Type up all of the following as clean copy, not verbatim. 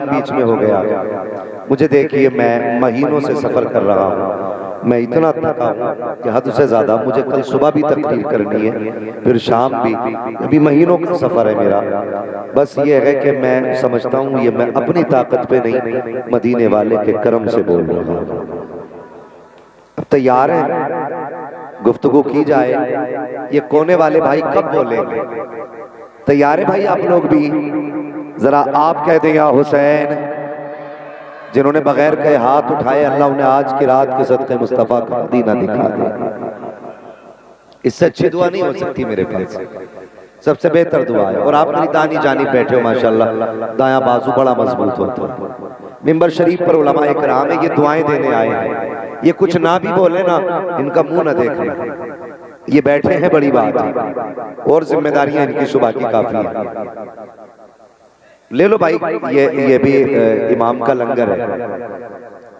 बीच में हो गया। मुझे देखिए, मैं महीनों से सफर कर रहा हूँ, मैं इतना थका हूँ कि हद से ज्यादा। मुझे कल सुबह भी तकरीर करनी है, फिर शाम भी। अभी महीनों का सफर है मेरा। बस ये है कि मैं समझता हूँ ये मैं अपनी ताकत पे नहीं, मदीने वाले के करम से बोल रहा हूँ। अब तैयार हैं, गुफ्तगू की जाए। ये कोने वाले भाई कब बोलेंगे? तैयार है भाई आप लोग भी? जरा आप कह दें या हुसैन। जिन्होंने बगैर कहे हाथ उठाए, अल्लाह उन्हें आज की रात के सदक़े मुस्तफ़ा का मदीना दिखा दे। इससे अच्छी दुआ नहीं हो सकती मेरे पास। सबसे बेहतर दुआ है। और आप मेरी दानी जानी बैठे हो माशाल्लाह, दायां बाजू बड़ा मजबूत होता है। मिंबर शरीफ पर उलमा इकराम है, ये दुआएं देने आए हैं। ये कुछ ना भी बोले ना, इनका मुंह ना देखें। ये बैठे हैं, बड़ी बात है। और जिम्मेदारियां इनकी सुबह की काफी है। ले लो भाई, ये भी इमाम का लंगर है।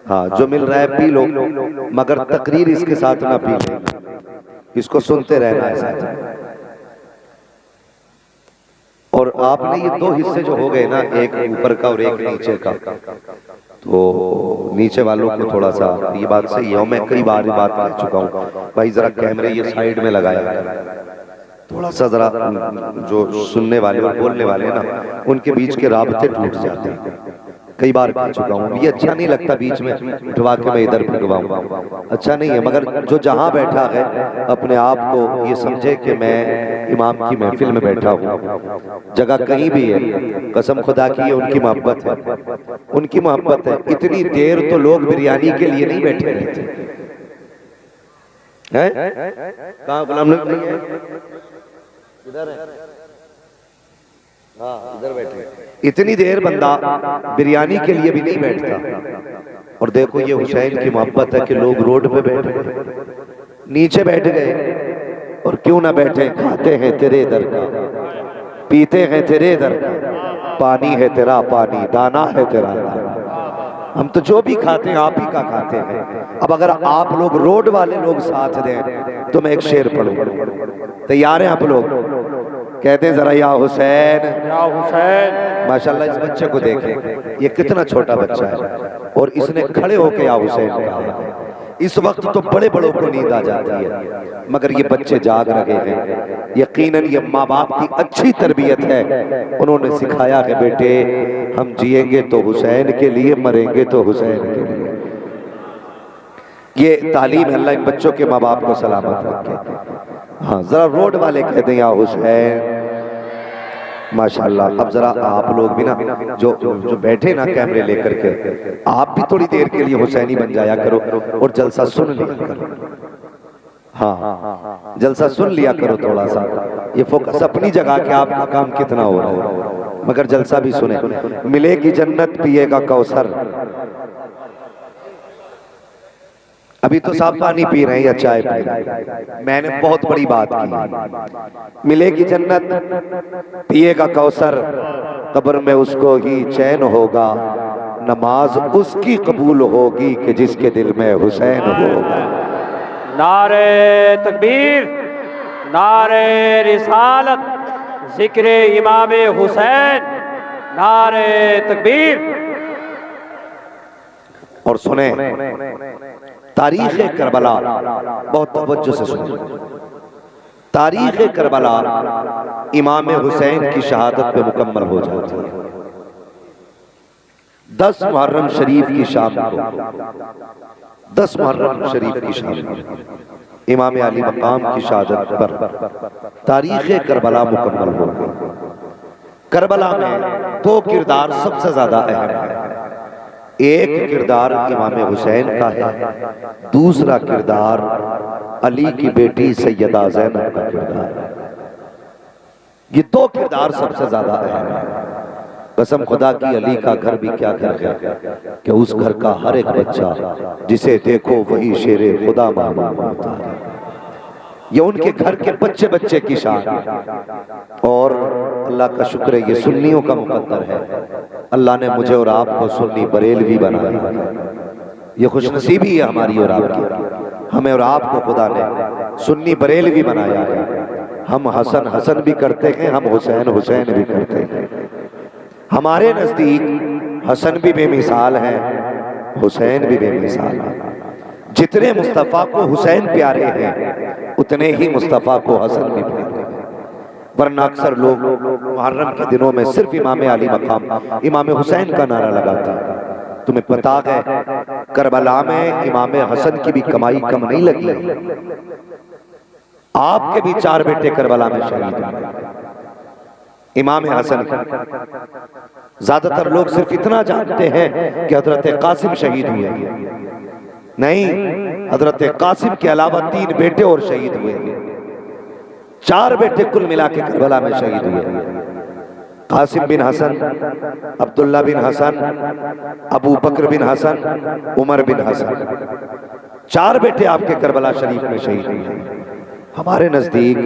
हाँ, जो मिल रहा है पी लो, मगर तकरीर इसके साथ ना पी लो, इसको सुनते रहना है साथ। और आपने ये दो हिस्से जो हो गए ना, एक ऊपर का और एक नीचे का, तो नीचे वालों को थोड़ा सा ये बात सही है। मैं कई बार ये बात कह चुका हूँ भाई, जरा कैमरे ये साइड में लगाया, थोड़ा सा जरा जो सुनने वाले और बोलने वाले ना, उनके बीच के राबते टूट जाते हैं। कई बार कह चुका हूँ, ये अच्छा नहीं लगता बीच में उठवा के मैं इधर फिरवाऊँ, अच्छा नहीं है। मगर जो जहाँ बैठा है अपने आप को ये समझे कि मैं इमाम की महफिल में बैठा हूँ। जगह कहीं भी है, कसम खुदा की, उनकी मोहब्बत है, उनकी मोहब्बत है। इतनी देर तो लोग बिरयानी के लिए नहीं बैठे रहते हैं। कहाँ गुलाम नबी है? इधर है, हाँ इधर बैठे। इतनी देर बंदा बिरयानी के लिए भी नहीं बैठता। और देखो ये हुसैन की मोहब्बत है कि लोग रोड पे बैठे, नीचे बैठ गए। और क्यों ना बैठे, खाते हैं तेरे दर का, पीते हैं तेरे दर का, पानी है तेरा पानी, दाना है तेरा दाना। हम तो जो भी खाते हैं आप ही का खाते हैं। अब अगर आप लोग रोड वाले लोग साथ दें तो मैं एक शेर पढ़ूं। तैयार हैं आप लोग? कहते हैं जरा या हुसैन, या हुसैन। माशाल्लाह इस बच्चे को देखें, ये कितना छोटा बच्चा है और इसने खड़े होकर या हुसैन कहा। इस वक्त तो बड़े बड़ों को नींद आ जाती है, मगर ये बच्चे जाग रहे हैं। यकीनन ये माँ बाप की अच्छी तरबियत है। उन्होंने सिखाया कि बेटे हम जिएंगे तो हुसैन के लिए, मरेंगे तो हुसैन के लिए। ये तालीम है। अल्लाह इन बच्चों के माँ बाप को सलामत रखे। हाँ, जरा रोड वाले कहते हैं या हुसैन, माशाल्लाह। अब जरा आप लोग भी ना जो बैठे ना कैमरे लेकर के, आप भी थोड़ी देर के लिए हुसैनी बन जाया करो और जलसा सुन लिया करो। हाँ, जलसा सुन लिया करो थोड़ा सा। ये फोकस अपनी जगह के आपका काम कितना हो रहा है, मगर जलसा भी सुने। मिलेगी जन्नत पिएगा कौसर। अभी तो साफ पानी पी रहे हैं या चाय पी रहे हैं। मैंने बहुत बड़ी बात की। मिलेगी जन्नत पिएगा कौसर, कब्र में उसको ही चैन होगा, नमाज उसकी कबूल होगी कि जिसके दिल में हुसैन होगा। नारे तकबीर, नारे रिसालत, जिक्र इमाम हुसैन, नारे तकबीर। और सुने तारीख़ करबला, बहुत तवज्जो से सुने। तारीख़ करबला इमाम हुसैन की शहादत पे मुकम्मल हो जाती है। 10 मुहर्रम शरीफ की शाम को, 10 मुहर्रम शरीफ की शाम को इमाम अली मकाम की शहादत पर तारीख़ करबला मुकम्मल हो गई। करबला में 2 किरदार सबसे ज्यादा अहम है। एक किरदार इमाम हुसैन का है, दूसरा किरदार अली की बेटी सैयदा ज़ैनब का किरदार है। ये 2 किरदार सबसे ज्यादा अहम है। कसम खुदा की, अली का घर भी क्या घर है कि उस घर का हर एक बच्चा जिसे देखो वही शेरे खुदा मालूम होता है। ये उनके घर के बच्चे बच्चे की शान। और अल्लाह का शुक्र है, ये सुन्नियों का मुकद्दर है। अल्लाह ने मुझे और आपको सुन्नी बरेलवी बनाया। ये खुशनसीबी है हमारी और आपकी, हमें और आपको खुदा ने सुन्नी बरेलवी बनाया है। हम हसन हसन भी करते हैं, हम हुसैन हुसैन भी करते हैं। हमारे नजदीक हसन भी बेमिसाल हैं, हुसैन भी बेमिसाल हैं। जितने मुस्तफ़ा को हुसैन प्यारे हैं उतने ही मुस्तफ़ा को हसन भी प्यारे हैं। वरना अक्सर लोग मुहर्रम के दिनों में सिर्फ इमाम अली मकाम इमाम हुसैन का नारा लगाते हैं। तुम्हें पता है करबला में इमाम हसन की भी कमाई कम नहीं लगी। आपके भी 4 बेटे करबला में शहीद हुए इमाम हसन की। ज्यादातर लोग सिर्फ इतना जानते हैं कि हजरत कासिम शहीद हुए, नहीं, हजरत कासिम के अलावा 3 बेटे और शहीद हुए। 4 बेटे कुल मिला के करबला में शहीद हुए। कासिम बिन हसन, अब्दुल्ला बिन हसन, अबू बकर बिन हसन, उमर बिन हसन, 4 बेटे आपके करबला शरीफ में शहीद हुए। हमारे नजदीक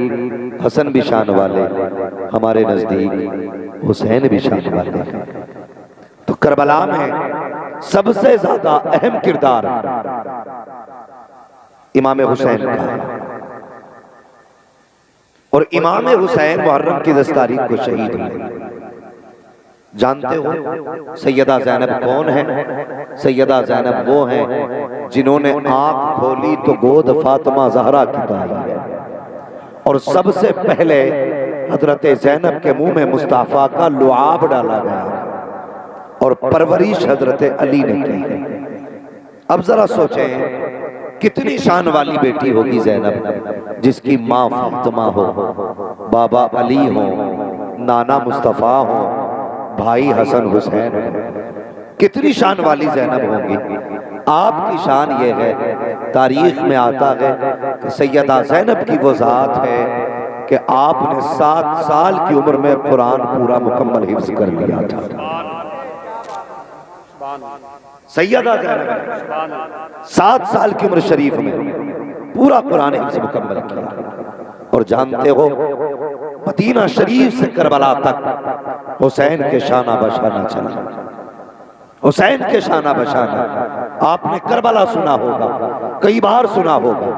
हसन भी शान वाले, हमारे नजदीक हुसैन भी शान वाले। तो करबला में सबसे ज्यादा अहम किरदार इमाम हुसैन का है। और इमाम हुसैन मुहर्रम की 10 तारीख को शहीद हुए। जानते हो सैयदा ज़ैनब कौन है? सैयदा ज़ैनब वो हैं जिन्होंने आंख खोली तो गोद फातिमा ज़हरा की पाई है। और सबसे पहले हजरत ज़ैनब के मुंह में मुस्तफ़ा का लुआब डाला गया और परवरिश हजरत अली ने की है। अब जरा सोचें कितनी शान वाली बेटी होगी ज़ैनब, जिसकी माँ फातिमा हो, बाबा अली हो, नाना मुस्तफ़ा हो, भाई हसन हुसैन हो। कितनी शान वाली ज़ैनब होगी। आपकी शान ये है, तारीख में आता है कि सैयदा ज़ैनब की वो ज़ात है कि आपने 7 साल की उम्र में कुरान पूरा मुकम्मल हिफ्ज़ कर लिया था। सैयदा ज़ैनब 7 साल की उम्र शरीफ में पूरा कुरान हिफ्ज़ मुकम्मल किया। और जानते हो मदीना शरीफ से करबला तक हुसैन के शाना बशाना चला। हुसैन के शाना बशाना आपने करबला सुना होगा, कई बार सुना होगा,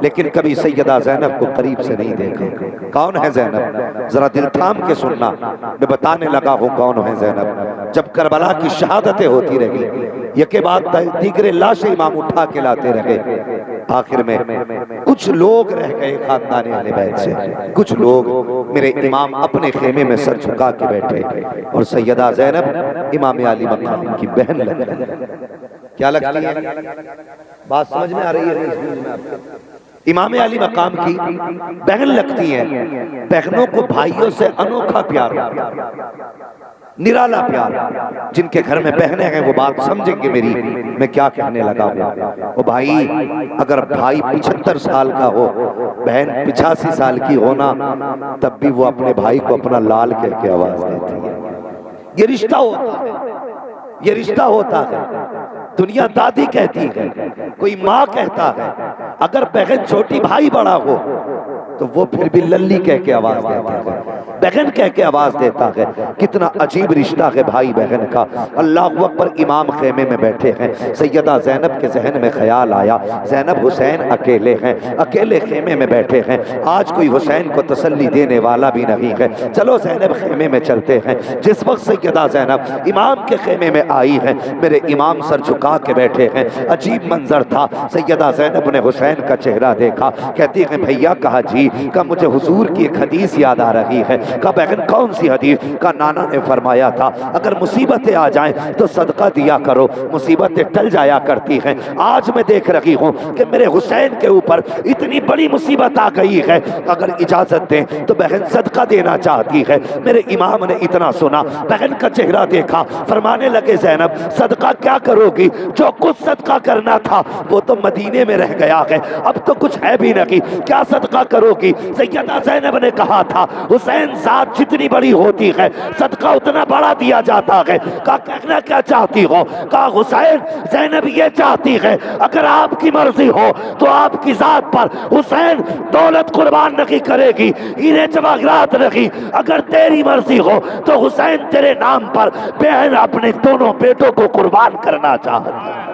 लेकिन कभी सैयदा ज़ैनब को करीब से नहीं देखा। कौन है ज़ैनब? जरा दिल थाम के सुनना, मैं बताने लगा हूँ कौन है ज़ैनब। जब करबला की शहादतें होती रही, यके बाद दीगरे लाशें इमाम उठा के लाते रहे, आखिर में कुछ लोग रह गए खानदान अहले बैत से, कुछ लोग मेरे इमाम अपने खेमे में सर झुका के बैठे और सैयदा ज़ैनब इमाम अली मकाम की बहन लगती है। क्या लगती है? बात समझ में आ रही है? इमाम अली मकाम की बहन लगती हैं। बहनों को भाइयों से अनोखा प्यार, निराला प्यार। जिनके घर में बहनें हैं वो बात समझेंगे मेरी मैं क्या कहने लगा हूँ। वो भाई, अगर भाई 75 साल का हो, बहन 85 साल की हो ना, तब भी वो अपने भाई को अपना लाल कह के आवाज देती है। ये रिश्ता होता है, ये रिश्ता होता है। दुनिया दादी कहती है, कोई माँ कहता है, अगर बहन छोटी भाई बड़ा हो तो वो फिर भी लल्ली कह के आवाज देता है, बहन कह के आवाज देता है। कितना अजीब रिश्ता है भाई बहन का। अल्लाहु अकबर। इमाम खेमे में बैठे हैं, सैयदा ज़ैनब के जहन में ख्याल आया, ज़ैनब हुसैन अकेले हैं, अकेले खेमे में बैठे हैं, आज कोई हुसैन को तसल्ली देने वाला भी नहीं है, चलो ज़ैनब खेमे में चलते हैं। जिस वक्त सैयदा ज़ैनब इमाम के खेमे में आई है, मेरे इमाम सर झुका के बैठे हैं। अजीब मंजर था। सैयदा ज़ैनब ने हुसैन का चेहरा देखा, कहती है भैया। कहा जी। का मुझे हुजूर की एक हदीस याद आ रही है। का बहन कौन सी हदीस? का नाना ने फरमाया था अगर मुसीबतें आ जाएं तो सदका दिया करो, मुसीबतें टल जाया करती हैं। आज मैं देख रही हूँ कि मेरे हुसैन के ऊपर इतनी बड़ी मुसीबत आ गई है, अगर इजाजत दें तो बहन सदका देना चाहती है। मेरे इमाम ने इतना सुना, बहन का चेहरा देखा, फरमाने लगे ज़ैनब सदका क्या करोगी? जो कुछ सदका करना था वो तो मदीने में रह गया है, अब तो कुछ है भी नहीं, क्या सदका करोगी? सैयदा ज़ैनब ने कहा था हुसैन जात जितनी बड़ी होती है सदका उतना बड़ा दिया जाता है। का कहना क्या चाहती हो? का हुसैन ज़ैनब ये चाहती है अगर आपकी मर्जी हो तो आपकी जात पर हुसैन दौलत कुर्बान नहीं करेगी, इन्हें जवाहरात नहीं। अगर तेरी मर्जी हो तो हुसैन तेरे नाम पर बहन अपने दोनों बेटों को कुर्बान करना चाहती है।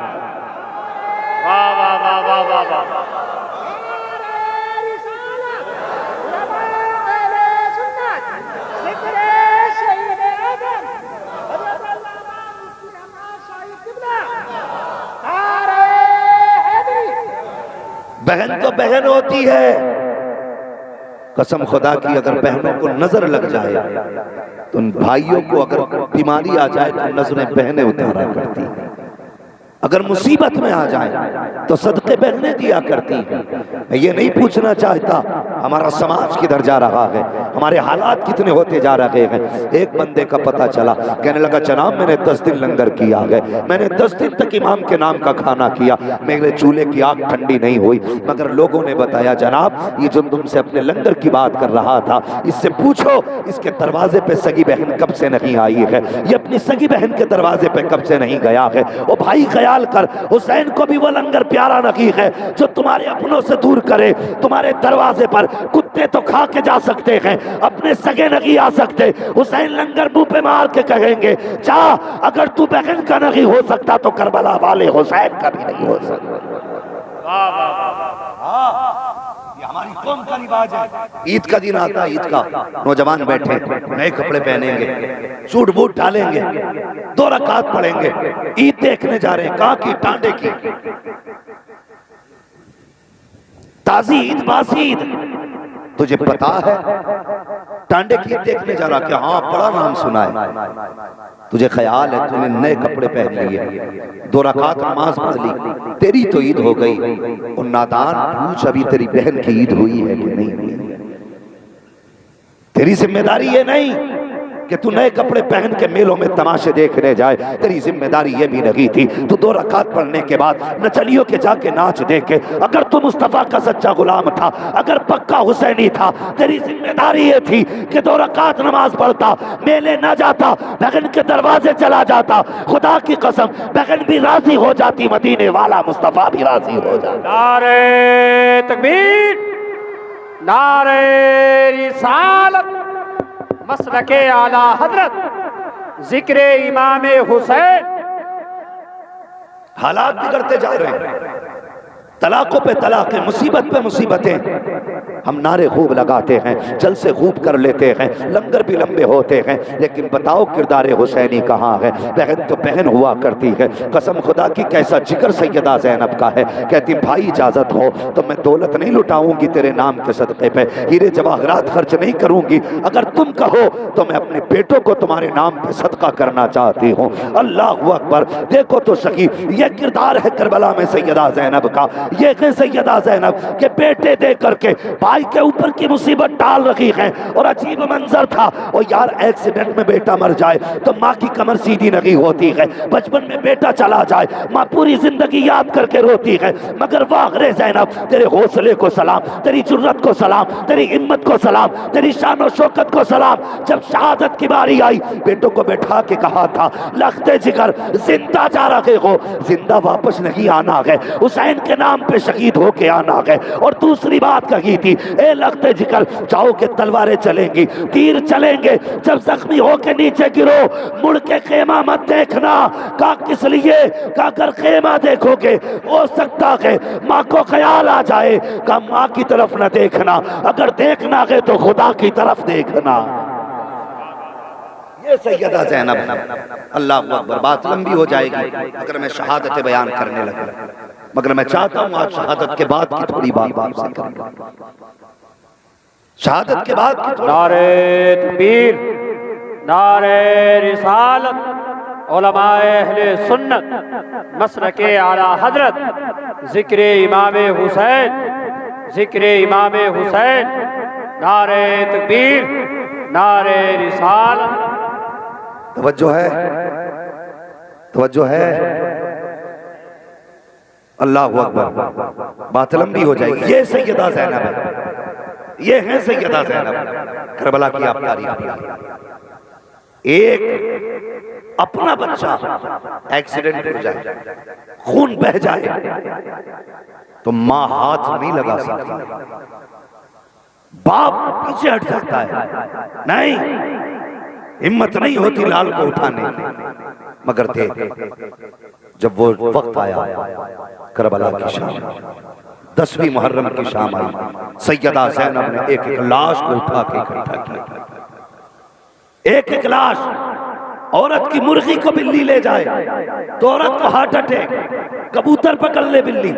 वाह वाह वाह वाह वाह वाह। बहन तो बहन होती है, कसम खुदा की अगर बहनों को नजर लग जाए तो उन भाइयों को अगर बीमारी आ जाए तो नजरें बहनें उतारा करती हैं, अगर मुसीबत में आ जाए तो सदके बहनें दिया करती हैं। मैं ये नहीं पूछना चाहता हमारा समाज किधर जा रहा है, हमारे हालात कितने होते जा रहे हैं। एक बंदे का पता चला, कहने लगा जनाब मैंने 10 दिन लंगर किया है, मैंने 10 दिन तक इमाम के नाम का खाना किया, मेरे चूल्हे की आग ठंडी नहीं हुई, मगर लोगों ने बताया जनाब ये जो तुमसे अपने लंगर की बात कर रहा था इससे पूछो इसके दरवाजे पे सगी बहन कब से नहीं आई है, ये अपनी सगी बहन के दरवाजे पे कब से नहीं गया है। ओ भाई ख्याल कर, हुसैन को भी वो लंगर प्यारा नहीं है जो तुम्हारे अपनों से दूर करे। तुम्हारे दरवाजे पर कुत्ते तो खा के जा सकते हैं, अपने सगे नहीं आ सकते। हुसैन लंगर मुंह पे मार के कहेंगे जा, अगर तू बहन का नहीं हो सकता तो करबला वाले हुसैन का भी नहीं हो सकता। ये हमारी कौम का रिवाज है। ईद का दिन आता है, ईद का नौजवान बैठे नए कपड़े पहनेंगे, सूट बूट डालेंगे, 2 रकात पढ़ेंगे, ईद देखने जा रहे हैं। कहाँ की? टांडे की। ताजी ईद बासी ईद तुझे पता है? टांडे की ईद देखने जा रहा क्या? हाँ बड़ा नाम सुना है। तुझे ख्याल है तूने नए कपड़े पहन लिए, 2 रकात नमाज पढ़ ली, तेरी तो ईद हो गई। और नादान पूछ अभी तेरी बहन की ईद हुई है कि नहीं? तेरी जिम्मेदारी ये नहीं कि तू नए कपड़े पहन के मेलों में तमाशे देखने जाए, तेरी जिम्मेदारी ये भी नहीं थी तू 2 रकात पढ़ने के बाद नचलियों के जाके नाच देखे। अगर तू मुस्तफा का सच्चा गुलाम था, अगर पक्का हुसैनी था, तेरी जिम्मेदारी ये थी कि 2 रकात नमाज पढ़ता, मेले ना जाता, बहन के दरवाजे चला जाता। खुदा की कसम बहन भी राजी हो जाती, मदीने वाला मुस्तफा भी राजी हो जाता। नारे तकबीर, नारे रिसालत, मसलके आला हजरत, जिक्र इमाम हुसैन। हालात बिगड़ते जा रहे हैं, तलाकों पे तलाकें, मुसीबत पे मुसीबतें। हम नारे खूब लगाते हैं, जलसे खूब कर लेते हैं, लंगर भी लंबे होते हैं, लेकिन बताओ किरदार हुसैनी कहाँ है? बहन तो बहन हुआ करती है। कसम खुदा की कैसा जिक्र सैयदा ज़ैनब का है, कहती भाई इजाजत हो तो मैं दौलत नहीं लुटाऊंगी तेरे नाम के सदक़े पे, हीरे जवाहरात खर्च नहीं करूंगी, अगर तुम कहो तो मैं अपने बेटों को तुम्हारे नाम पे सदका करना चाहती हूँ। अल्लाह अकबर। देखो तो सही, ये किरदार है करबला में सैयदा ज़ैनब का। ये है सैयदा ज़ैनब के बेटे दे करके भाई के ऊपर की मुसीबत डाल रखी है। और अजीब मंजर था, और यार एक्सीडेंट में बेटा मर जाए तो माँ की कमर सीधी नहीं होती है, बचपन में बेटा चला जाए माँ पूरी जिंदगी याद करके रोती है। मगर वाह रे ज़ैनब, तेरे हौसले को सलाम, तेरी जुर्रत को सलाम, तेरी हिम्मत को सलाम, तेरी शान और शौकत को सलाम। जब शहादत की बारी आई, बेटों को बैठा के कहा था लखते जिगर जिंदा जा रहे हो, जिंदा वापस नहीं आना है, हुसैन के नाम पे शहीद होके आना है। और दूसरी बात कही थी, ए लगते जिगर जाओ के तलवारें चलेंगी, तीर चलेंगे, जब जख्मी होके नीचे गिरो मुड़ के खेमा मत देखना। का किस लिए? का अगर खेमा देखोगे हो सकता है माँ को ख्याल आ जाए, का माँ की तरफ न देखना, अगर देखना है तो खुदा की तरफ देखना। ये सैयदा ज़ैनब। अल्लाह अकबर। बात लंबी हो जाएगी अगर मैं शहादत बयान करने लगा, मगर मैं चाहता हूं आज शहादत के बाद की थोड़ी बात आपसे करूं। शहादत के बाद की नारे तकबीर, नारे रिसालत, उलमाए अहले सुन्नत, मसलके आला हजरत, जिक्र इमाम हुसैन, जिक्र इमाम हुसैन। नारे तकबीर, नारे रिसालत। तवज्जो है, तवज्जो है। अल्लाह अकबर। बात लंबी हो जाएगी। ये सैयदा ज़ैनब है, ये है सैयदा ज़ैनब, करबला की आप तारीफ। एक अपना बच्चा एक्सीडेंट हो जाए, खून बह जाए तो मां हाथ नहीं लगा सकती, बाप पीछे हट जाता है, नहीं हिम्मत नहीं होती लाल को उठाने। मगर थे जब वो वक्त आया करबला की शाम, 10वीं मुहर्रम की शाम आई, सैयदा ज़ैनब ने एक एक लाश को उठा के इकट्ठा किया, एक एक लाश, औरत की मुर्गी को बिल्ली ले जाए तो औरत को हार्ट अटैक, कबूतर पकड़ ले बिल्ली,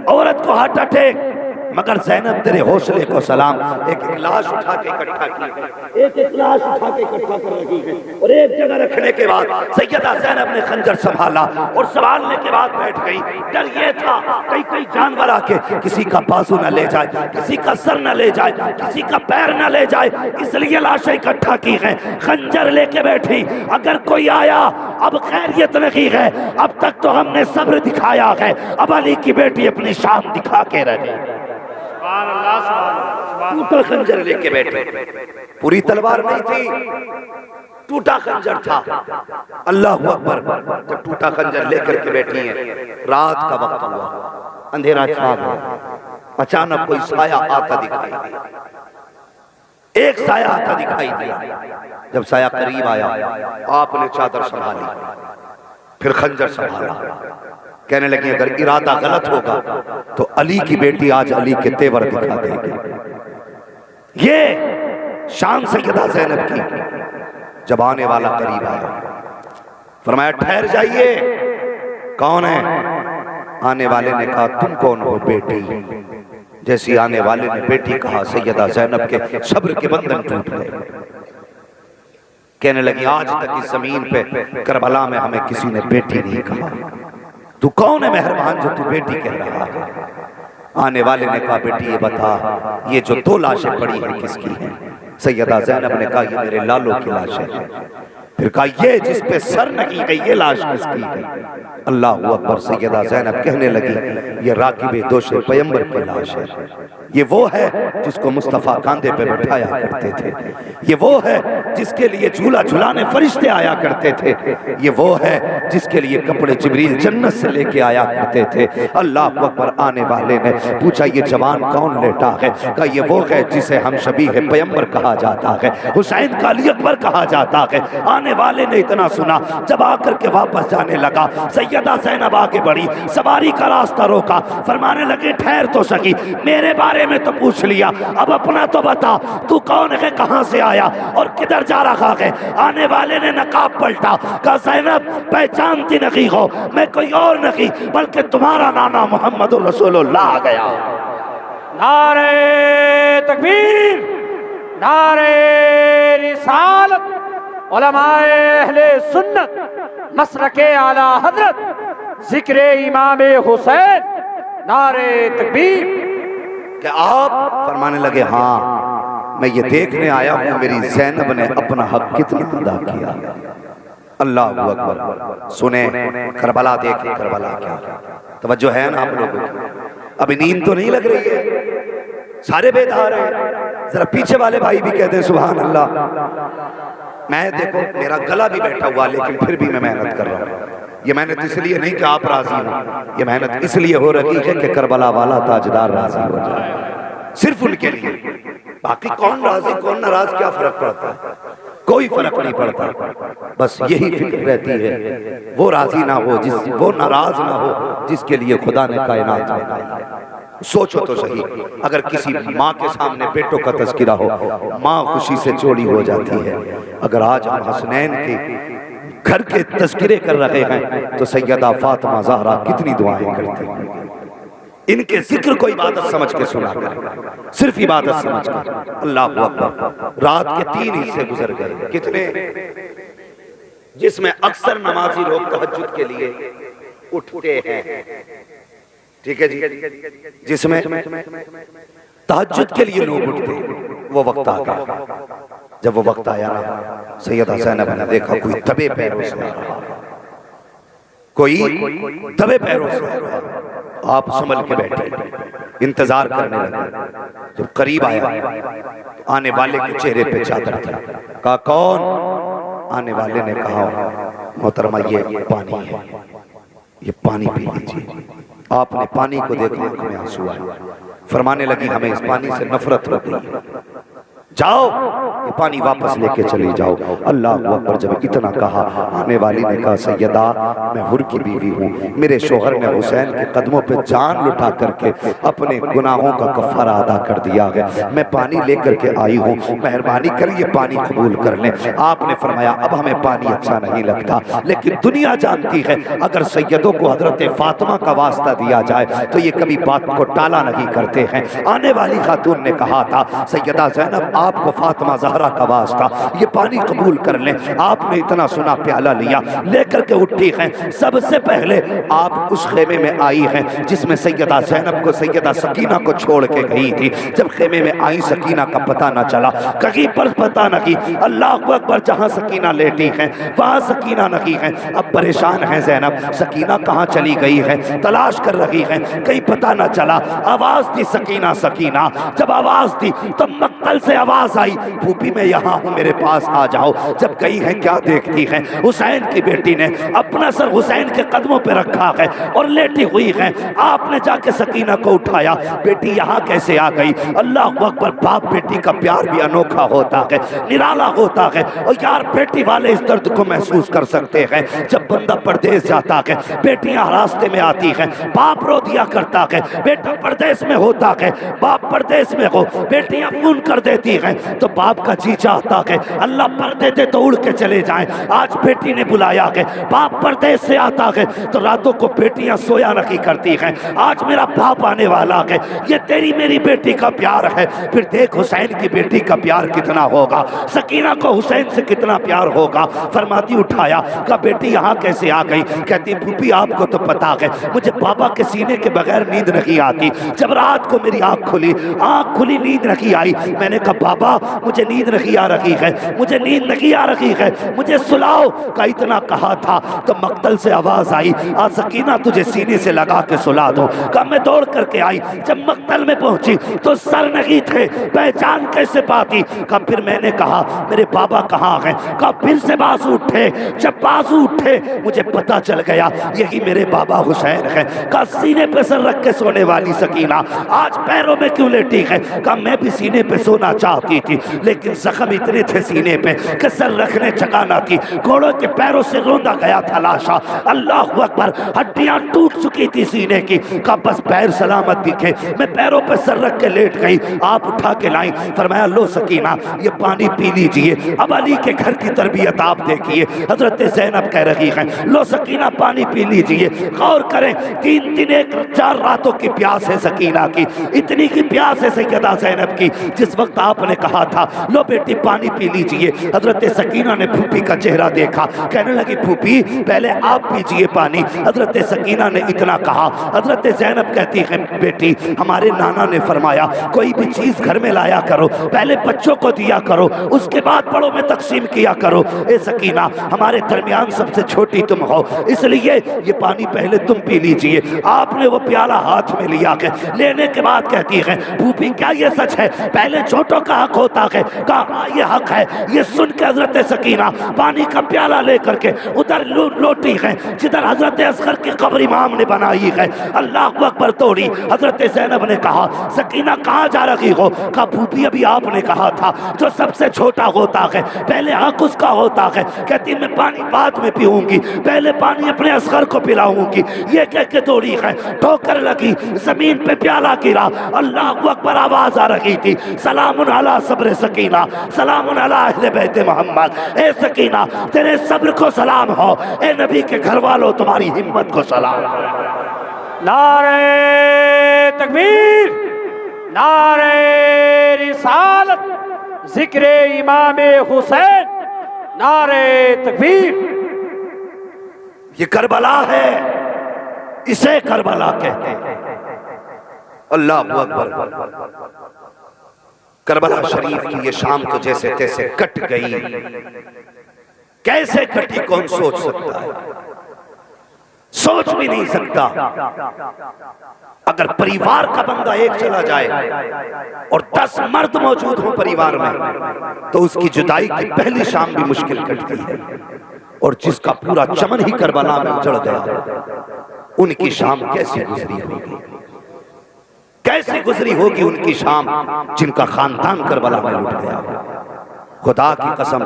औरत को हार्ट अटैक। मगर ज़ैनब तेरे हौसले को सलाम, एक एक लाश उठा के इकट्ठा की, एक एक लाश उठा के इकट्ठा कर रही है और एक जगह रखने के बाद सैयदा ज़ैनब ने खंजर संभाला और संभालने के बाद बैठ गई। डर ये था कई कई जानवर आके किसी का बाजू न ले जाए, किसी का सर न ले जाए, किसी का पैर न ले जाए, इसलिए लाशें इकट्ठा की हैं, खंजर लेके बैठी। अगर कोई आया, अब खैरियत नहीं है, अब तक तो हमने सब्र दिखाया है, अब अली की बेटी अपनी शान दिखा के रहे। टूटा खंजर लेके बैठे, पूरी तलवार नहीं थी, टूटा खंजर था। अल्लाह अकबर। जब टूटा खंजर लेकर के बैठी है, रात का वक्त हुआ, अंधेरा छा गया, अचानक कोई साया आता दिखाई दिया, एक साया आता दिखाई दिया। जब साया करीब आया, आपने चादर संभाली, फिर खंजर संभाला, कहने लगी अगर इरादा गलत होगा तो अली की बेटी आज अली के तेवर दिखा देगी। ये शान सैयदा ज़ैनब की। जब आने वाला करीब आया, फरमाया ठहर जाइए। कौन है? आने वाले ने कहा तुम कौन हो बेटी? जैसी आने वाले ने बेटी कहा, सैयदा ज़ैनब के सब्र के बंधन टूट गए। कहने लगी आज तक इस जमीन पे करबला में हमें किसी ने बेटी नहीं कहा, तू कौन है मेहरबान जो तू बेटी कह रहा है? आने वाले ने कहा बेटी ये बता, ये जो दो लाशें पड़ी हैं किसकी हैं? सैयदा ज़ैनब ने कहा ये मेरे लालो की लाश है। फिर कहा ये जिस पे सर नहीं है ये लाश किसकी है? अल्लाह अकबर। सैयदा ज़ैनब कहने लगी ये राकिब दोशे पैगंबर की लाश है। ये वो है जिसको मुस्तफ़ा कांधे पे बैठाया करते थे, ये वो है जिसके लिए झूला झुलाने फरिश्ते आया करते थे, ये वो है जिसके लिए कपड़े जिब्रील जन्नत से लेके आया करते थे। अल्लाह अकबर। आने वाले ने पूछा ये जवान कौन लेटा है? कहा ये वो है जिसे हम शबीह पैगंबर कहा जाता है, हुसैन का अली अकबर कहा जाता है। आने वाले ने इतना सुना, जब आकर के वापस जाने लगा, सैयदा ज़ैनब आगे बढ़ी, सवारी का रास्ता रोका, फरमाने लगे ठहर तो सकी, मेरे बारे में तो पूछ लिया, अब अपना तो बता, तू कौन है, कहां से आया और किधर जा रहा है? आने वाले ने नकाब पलटा, कहा ज़ैनब पहचानती नहीं हो, मैं कोई और नहीं बल्कि तुम्हारा नाना मोहम्मद रसूलुल्लाह आ गया। नारे तकबीर, नारे रिसालत, उलमाए अहले सुन्नत, मसलके आला हजरत, जिक्रे इमामे हुसैन, नारे तकबीर। कि आप फरमाने लगे हाँ मैं ये देखने आया हूँ मेरी ज़ैनब ने अपना हक कितना अदा किया। अल्लाह अकबर। सुने करबला, देखे करबला क्या। तवज्जो है ना आप लोगों की? अभी नींद तो नहीं लग रही है, सारे बेदार हैं। जरा पीछे वाले भाई भी कहते हैं सुभान अल्लाह। मैं देखो मेरा गला भी बैठा हुआ, लेकिन फिर भी मैं मेहनत कर रहा हूँ। ये मेहनत इसलिए नहीं कि आप राजी हो, ये मेहनत इसलिए हो रही है कि करबला वाला ताजदार राजी हो जाए, सिर्फ उनके लिए। बाकी कौन राजी कौन नाराज क्या फर्क पड़ता है? कोई फर्क नहीं पड़ता। बस यही फिक्र रहती है वो राजी ना हो, वो नाराज ना हो जिसके लिए खुदा ने कायनात बनाई। सोचो तो सही, अगर किसी माँ के सामने बेटों का तज़किरा हो, माँ खुशी से चौड़ी हो जाती है। अगर आज हम हसनैन के घर के तज़किरे कर रहे हैं तो सैयदा फातिमा ज़हरा कितनी दुआएं करती हैं। इनके जिक्र को इबादत समझ के सुना करें, सिर्फ इबादत समझ कर। अल्लाह अकबर। रात के 3 हिस्से गुजर गए, कितने? जिसमें अक्सर नमाजी लोग तहज्जुद के लिए उठते हैं, ठीक है जी, जिसमें तहज्जुद के लिए लोग उठते, वो वक्त आ गया। जब वो वक्त आया ना, सैयदा ज़ैनब ने देखा कोई दबे पैरों से आ रहा, कोई दबे पैरों से आ रहा। आप संभल के बैठे, इंतजार करने लगे। जब करीब आया, आने वाले के चेहरे पे चादर था। कहा कौन? आने वाले ने कहा मोहतरमा ये पानी है, ये पानी पी लीजिए। आपने पानी को देखा, आंख में आंसू आए। फरमाने लगी हमें इस पानी से नफरत हो गई। जाओ ये पानी वापस लेके चली जाओ। अल्लाह अकबर। जब इतना कहा, आने वाली ने कहा, सैयदा मैं हुर की बीवी हूँ, मेरे शोहर ने हुसैन के कदमों पे जान लुटा करके अपने गुनाहों का कफारा अदा कर दिया है, मैं पानी लेकर के आई हूँ, मेहरबानी कर ये पानी कबूल कर लें। आपने फरमाया अब हमें पानी अच्छा नहीं लगता, लेकिन दुनिया जानती है अगर सैयदों को हजरत फातिमा का वास्ता दिया जाए तो ये कभी बात को टाला नहीं करते हैं। आने वाली खातून ने कहा था, सैयदा ज़ैनब आपको फातिमा ज़हरा का वास्ता, ये पानी कबूल कर लें। आपने इतना सुना, प्याला लिया, लेकर के उठी हैं। सबसे पहले आप उस खेमे में आई हैं जिसमें सैयदा ज़ैनब को सैयदा सकीना को छोड़ के गई थी। जब खेमे में आई, सकीना का पता न चला, कहीं पर पता नहीं। अल्लाह अकबर। जहाँ सकीना लेटी है वहाँ सकीना नहीं है। अब परेशान है ज़ैनब, सकीना कहाँ चली गई है, तलाश कर रही है, कहीं पता न चला। आवाज़ दी सकीना सकीना। जब आवाज़ दी तो मक्तल से आवाज़ आई, फूफी मैं यहाँ हूँ, मेरे पास आ जाओ। जब गई है क्या देखती है, हुसैन की बेटी ने अपना सर हुसैन के कदमों पे रखा है और लेटी हुई है। आपने जाके सकीना को उठाया, बेटी यहाँ कैसे आ गई। अल्लाह अकबर। बाप बेटी का प्यार भी अनोखा होता है, निराला होता है। और यार बेटी वाले इस दर्द को महसूस कर सकते हैं। जब बंदा परदेश जाता है, बेटियां रास्ते में आती हैं, बाप रो दिया करता है। बेटा परदेश में होता है, बाप परदेश में हो, बेटियां फोन कर देती हैं तो बाप का जी चाहता है अल्लाह पर्दे दे तो उड़ के चले जाएं। आज बेटी ने बुलाया है, बाप परदेश से आता है तो रातों को बेटियां सोया नहीं करती हैं। आज मेरा बाप आने वाला है, ये तेरी मेरी बेटी का प्यार है। फिर देख हुसैन की बेटी का प्यार कितना होगा, सकीना को हुसैन से कितना प्यार होगा। फरमाती उठाया, कहा बेटी यहाँ कैसे आ गई। कहती फूफी आपको तो पता है मुझे बाबा के सीने के बगैर नींद नहीं आती। जब रात को मेरी आँख खुली नींद नहीं आई। मैंने कहा बाबा मुझे नींद नहीं आ रही है, मुझे नींद नहीं आ रही है, मुझे सुलाओ। का इतना कहा था तो मक्तल से आवाज आई, आ सकीना तुझे सीने से लगा के सुला दो। कहा मैं दौड़ करके आई, जब मक्तल में पहुंची तो सर नहीं थे, पहचान कैसे पाती। कहा फिर मैंने कहा मेरे बाबा कहाँ हैं। कहा फिर से बाजू उठे, जब बाजू उठे मुझे पता चल गया यही मेरे बाबा हुसैन है। कहा सीने पे सर रख के सोने वाली सकीना आज पैरों में क्यों लेटी है। कहा मैं भी सीने पे सोना चाहती थी लेकिन जख्म इतने थे सीने पे कि सर रखने जगह ना थी। घोड़ों के पैरों से रोंदा गया था लाशा। अल्लाह अकबर। हड्डियां टूट चुकी थी सीने की। कहा बस पैर सलामत दिखे, मैं पैरों पे सर रख के लेट गई। आप उठा के लाई, फरमाया लो सकीना ये पानी पी लीजिए। अब अली के घर की तरबियत आप देखिए, हजरत ज़ैनब कह रही है लो सकीना पानी पी लीजिए। गौर करें 3 दिन 4 रातों की प्यास है सकीना की, इतनी की प्यास है सैयदा ज़ैनब की। जिस वक्त आपने कहा था लो बेटी पानी पी लीजिए, हजरत सकीना ने फूफी का चेहरा देखा, कहने लगी फूफी पहले आप पीजिए पानी। हजरत सकीना ने इतना कहा, हजरत ज़ैनब कहती है बेटी हमारे नाना ने फरमाया कोई भी चीज घर में लाया करो पहले बच्चों को दिया करो, उसके बाद बड़ों में तकसीम किया करो। ए सकीना हमारे दरमियान सबसे छोटी तुम हो, इसलिए ये पानी पहले तुम पी लीजिए। आपने वो प्याला हाथ में लिया है, लेने के बाद कहती है फूफी क्या ये सच है पहले छोटों का हक होता है। कहा ये हक है। ये सुन के हजरत सकीना पानी का प्याला लेकर के उधर लौटी है जिधर हजरत असगर की कब्र इमाम ने बनाई है। अल्लाह अकबर तोड़ी। हजरत ज़ैनब ने कहा सकीना कहाँ जा रही हो। कहा फूफी अभी आपने कहा था जो सबसे छोटा होता है पहले हक उसका होता है। कहती मैं पानी बाद में पीऊंगी, पहले पानी अपने असगर को पिलाऊंगी। ये कह के दौड़ी है, ठोकर लगी, जमीन पे प्याला गिरा। अल्लाह अकबर आवाज आ रही थी सलामुन अला सब्र सकीना, सलामुन अला अहले बैत मोहम्मद। ए सकीना तेरे सब्र को सलाम हो, ए नबी के घर वालों तुम्हारी हिम्मत को सलाम। नारे तकबीर, नारे रिसालत, जिक्रे इमाम हुसैन, नारे तकबीर। ये करबला है, इसे करबला कहते हैं। अल्लाह अकबर। करबला शरीफ की ये शाम तो जैसे तैसे कट गई, कैसे कटी कौन सोच सकता है, सोच भी नहीं सकता। अगर परिवार का बंदा एक चला जाए और 10 मर्द मौजूद हो परिवार में तो उसकी जुदाई की पहली शाम भी मुश्किल कटती है। और जिसका पूरा चमन ही करबला में उजड़ गया उनकी शाम कैसे गुजरी होगी। कैसे गुजरी होगी उनकी शाम जिनका खानदान करबला में लुट गया। खुदा की कसम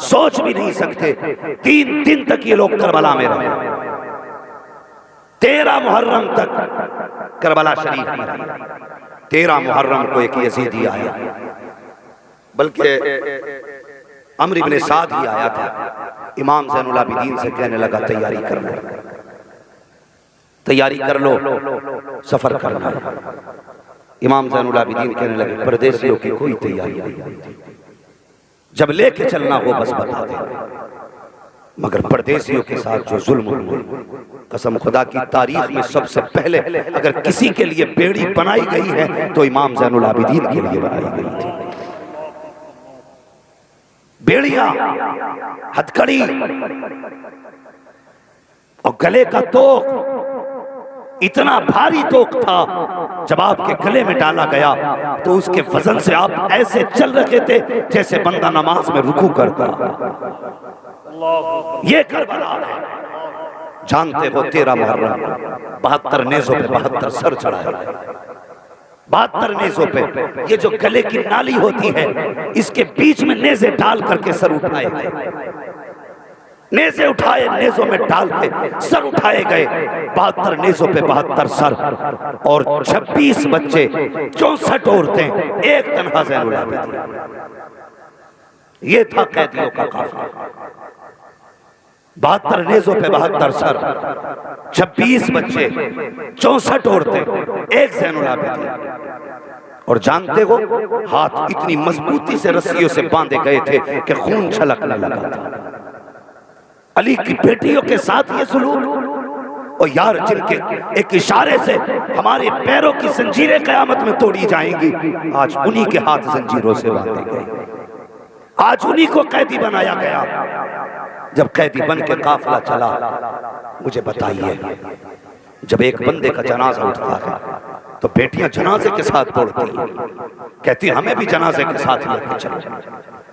सोच भी नहीं सकते। 3 दिन तक ये लोग करबला में रहे। 13 मुहर्रम तक करबला शरीफ में रहे। 13 मुहर्रम को एक यजीदी आया, बल्कि अम्र इब्न साद ही आया था। इमाम ज़ैनुल आबिदीन से कहने लगा तैयारी कर लो, तैयारी कर लो, सफर करना। इमाम ज़ैनुल आबिदीन कहने लगे परदेसियों की कोई तैयारी नहीं, जब लेके चलना हो बस बता दे। मगर परदेसियों के साथ जो जुल्म हुआ, कसम खुदा की तारीख में सबसे पहले अगर किसी के लिए बेड़ी बनाई गई है तो इमाम ज़ैनुल आबिदीन के लिए बनाई गई थी। बेड़ियां, हथकड़ी और गले का तोक इतना भारी तोक था, जब आपके गले में डाला गया तो उसके वजन से आप ऐसे चल रहे थे जैसे बंदा नमाज में रुकू करता। ये करबला है। जानते हो 13 मुहर्रम 72 नेज़ों पे 72 सर चढ़ाए। 72 नेज़ों पे ये जो गले की नाली होती है इसके बीच में नेज़े डाल करके सर उठाए गए। नेज़े उठाए, नेज़ों में डाल के सर उठाए गए। 72 नेज़ों पे 72 सर और 26 बच्चे, 64 औरतें, एक तन्हा ज़ैनुल आबिदीन। ये था कैदियों का काफिला। 72 नेज़ों पे 72 सर, 26 बच्चे, 64 औरतें, एक ज़ैनुल आबिदीन। और जानते हो हाथ इतनी मजबूती से रस्सियों से बांधे गए थे कि खून छलकने लगा था। अली की बेटियों के साथ ये सुलूक, और यार जिनके एक इशारे से हमारे पैरों की जंजीरें कयामत में तोड़ी जाएंगी, आज उन्हीं के हाथ जंजीरों से बांधे गए, आज उन्हीं को कैदी बनाया गया। जब कैदी बन के काफिला चला, मुझे बताइए, जब एक बंदे का जनाजा उठता है तो बेटियां जनाजे के साथ दौड़ती हैं, कहती हमें भी जनाजे के साथ लेके चलो।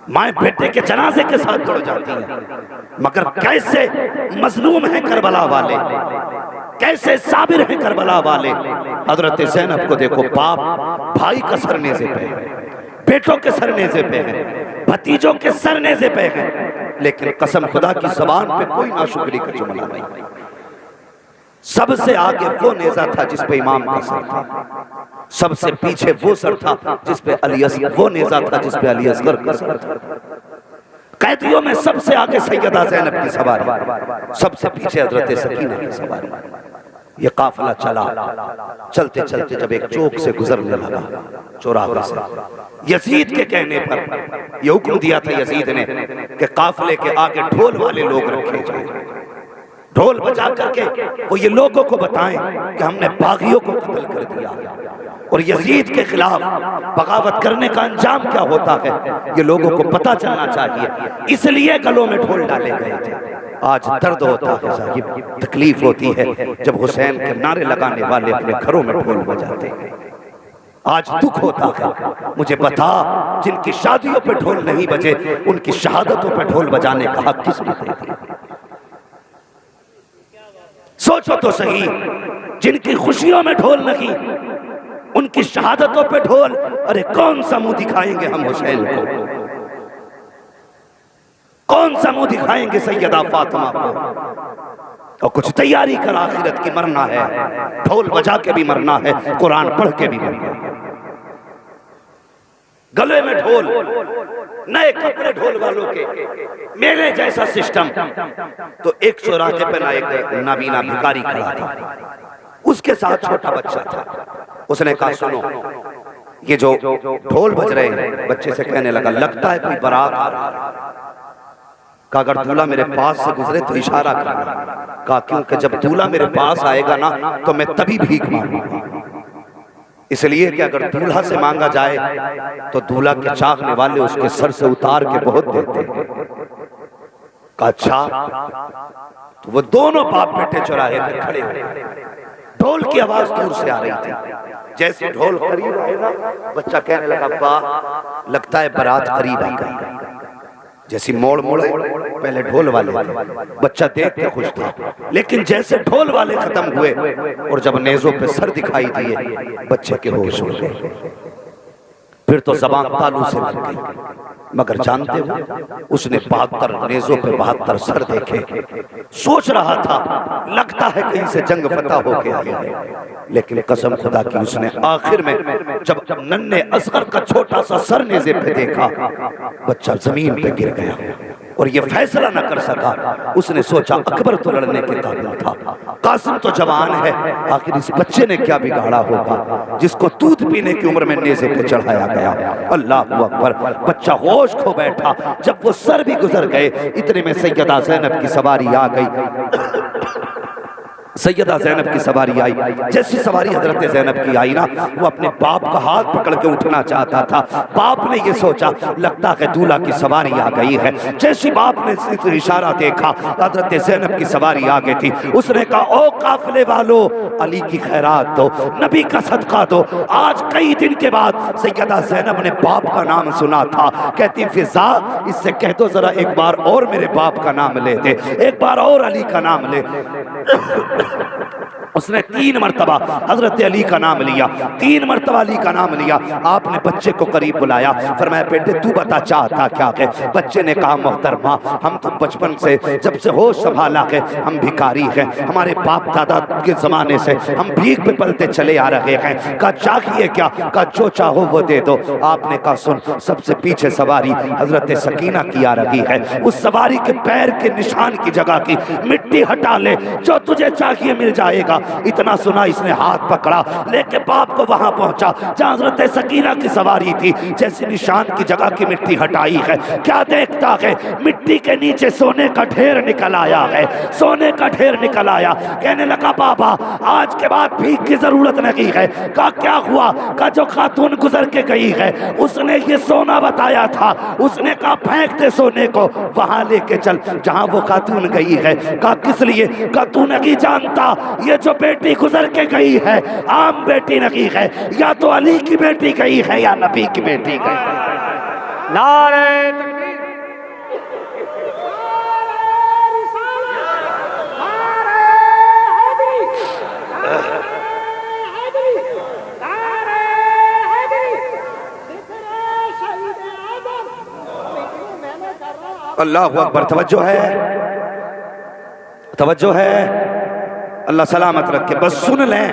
माए बेटे के जनाजे के साथ दौड़ जाती हैं। मगर कैसे मजलूम हैं करबला वाले, कैसे साबिर हैं करबला वाले। हजरत ज़ैनब को देखो, बाप भाई का सर नेज़े पे है, बेटों के सर नेज़े पे है, भतीजों के सर नेज़े पे है, लेकिन कसम खुदा की ज़बान पे कोई नाशुक्री का जुमला नहीं। सबसे आगे वो नेज़ा था जिस पे इमाम का सर था, सबसे पीछे वो सर था जिस पे अली असगर, वो नेज़ा था जिस पे अली असगर का सर था। कैदियों में सबसे आगे सैयदा ज़ैनब की सवारी, सबसे पीछे हज़रत सकीना की सवारी। ये काफिला चला, चलते चलते जब एक चौक से गुजरने लगा, चौराहे से, यजीद के कहने पर यह हुक्म दिया था यजीद ने कि काफिले के आगे ढोल वाले लोग रखे जाए। ढोल बजा करके वो ये लोगों को बताएं कि हमने बागियों को कत्ल कर दिया, और यजीद के खिलाफ बगावत करने का अंजाम क्या होता है ये लोगों को पता चलना चाहिए, इसलिए गलों में ढोल डाले गए थे। आज दर्द होता है साहिब, तकलीफ होती है जब हुसैन के नारे लगाने वाले अपने घरों में ढोल बजाते हैं। आज दुख होता है, मुझे बता, जिनकी शादियों पे ढोल नहीं बजे उनकी शहादतों पे ढोल बजाने का हक किसने दे दिया? सोचो तो सही, जिनकी खुशियों में ढोल नहीं उनकी शहादतों पे ढोल। अरे कौन सा मुंह दिखाएंगे हम हुसैन को, कौन सा मुंह दिखाएंगे सैयदा फातिमा को? और कुछ तैयारी कर, आखिरत की मरना है, ढोल बजा के भी मरना है, कुरान पढ़ के भी मरना है। गले में ढोल, नए कपड़े ढोल वालों के, मेरे जैसा सिस्टम। तो एक चौराहे पे ना एक नाबीना भिखारी खड़ा था, उसके साथ छोटा बच्चा था। उसने कहा सुनो, ये जो ढोल बज रहे हैं, बच्चे से कहने लगा लगता है कोई बारात आ रहा है। कहा अगर दूल्हा मेरे पास से गुजरे तो इशारा करना। कहा क्योंकि जब दूल्हा मेरे पास आएगा ना तो मैं तभी भीख मांगूंगा, इसलिए कि अगर दूल्हा से मांगा जाए तो दूल्हा के चाहने वाले उसके सर से उतार के बहुत देते हैं। कहा अच्छा। तो वो दोनों बाप बेटे चौराहे पे खड़े हुए, ढोल की आवाज दूर से आ रही थी। जैसे ढोल करीब आए ना, बच्चा कहने लगा वाह, लगता है बारात करीब आ गई। जैसी मोड़ मोड़े पहले ढोल वाले थे, बच्चा देख के खुश था, लेकिन जैसे ढोल वाले खत्म हुए और जब नेज़ों पे सर दिखाई दिए बच्चे के होश उड़ गए। फिर तो ज़बान तालू से लग गई। मगर जानते हो उसने 72 नेज़ों पे 72 सर देखे। सोच रहा था लगता है कहीं से जंग फतह होके आई है, लेकिन कसम खुदा की उसने आखिर में जब नन्हे असगर का छोटा सा सर नेज़े पे देखा, बच्चा जमीन पे गिर गया और ये फैसला न कर सका। उसने सोचा अकबर तो लड़ने के काबिल था, कासिम तो जवान है, आखिर इस बच्चे ने क्या बिगाड़ा होगा जिसको दूध पीने की उम्र में नेज़े पे चढ़ाया गया। अल्लाह अकबर। बच्चा होश खो बैठा। जब वो सर भी गुजर गए इतने में सैयदा ज़ैनब की सवारी आ गई। सैयदा ज़ैनब की सवारी आई। जैसी सवारी हजरत ज़ैनब की आई ना, वो अपने बाप का हाथ पकड़ के उठना चाहता था। बाप ने ये सोचा लगता है दूल्हा की सवारी आ गई है। जैसी बाप ने इशारा देखा हजरत ज़ैनब की सवारी आ गई थी। उसने कहा ओ काफिले वालों, अली की खैरात दो, नबी का सदका दो। आज कई दिन के बाद सैयदा ज़ैनब ने बाप का नाम सुना था। कहती फिजा इससे कह दो जरा एक बार और मेरे बाप का नाम ले दे, एक बार और अली का नाम ले। उसने 3 मरतबा हजरत अली का नाम लिया, 3 मरतबा अली का नाम लिया। आपने बच्चे को करीब बुलाया, फरमाया बेटे तू बता चाहता क्या है। बच्चे ने कहा मोहतरमा हम तो बचपन से जब से होश संभाला है हम भिखारी हैं, हमारे बाप दादा के जमाने से हम भीख पे पलते चले आ रहे हैं। कहा चाहिए क्या? कहा जो चाहो वो दे दो। आपने कहा सुन, सबसे पीछे सवारी हजरत सकीना की आ रही है, उस सवारी के पैर के निशान की जगह की मिट्टी हटा ले, जो तुझे चाहिए मिल जाएगा। इतना सुना इसने हाथ पकड़ा लेके बाप को वहां पहुंचा जहां हजरत सकीना की सवारी थी। जैसे निशान की जगह की मिट्टी हटाई है, क्या देखता है मिट्टी के नीचे सोने का ढेर निकल आया है, सोने का ढेर निकल आया। कहने लगा बाबा आज के बाद भीख की जरूरत नहीं है। कहा क्या हुआ? कहा जो खातून गुजर के गई है उसने ये सोना बताया था, उसने कहा फेंक दे सोने को, वहां लेके चल जहां वो खातून गई है। कहा किस लिए? कहा तू नहीं जानता ये जो बेटी गुजर के गई है आम बेटी नहीं है, या तो अली की बेटी गई है या नबी की बेटी गई है। नारे तकबीर। अल्लाह अकबर। तवज्जो है, तवज्जो है। अल्लाह सलामत रखे। बस सुन लें,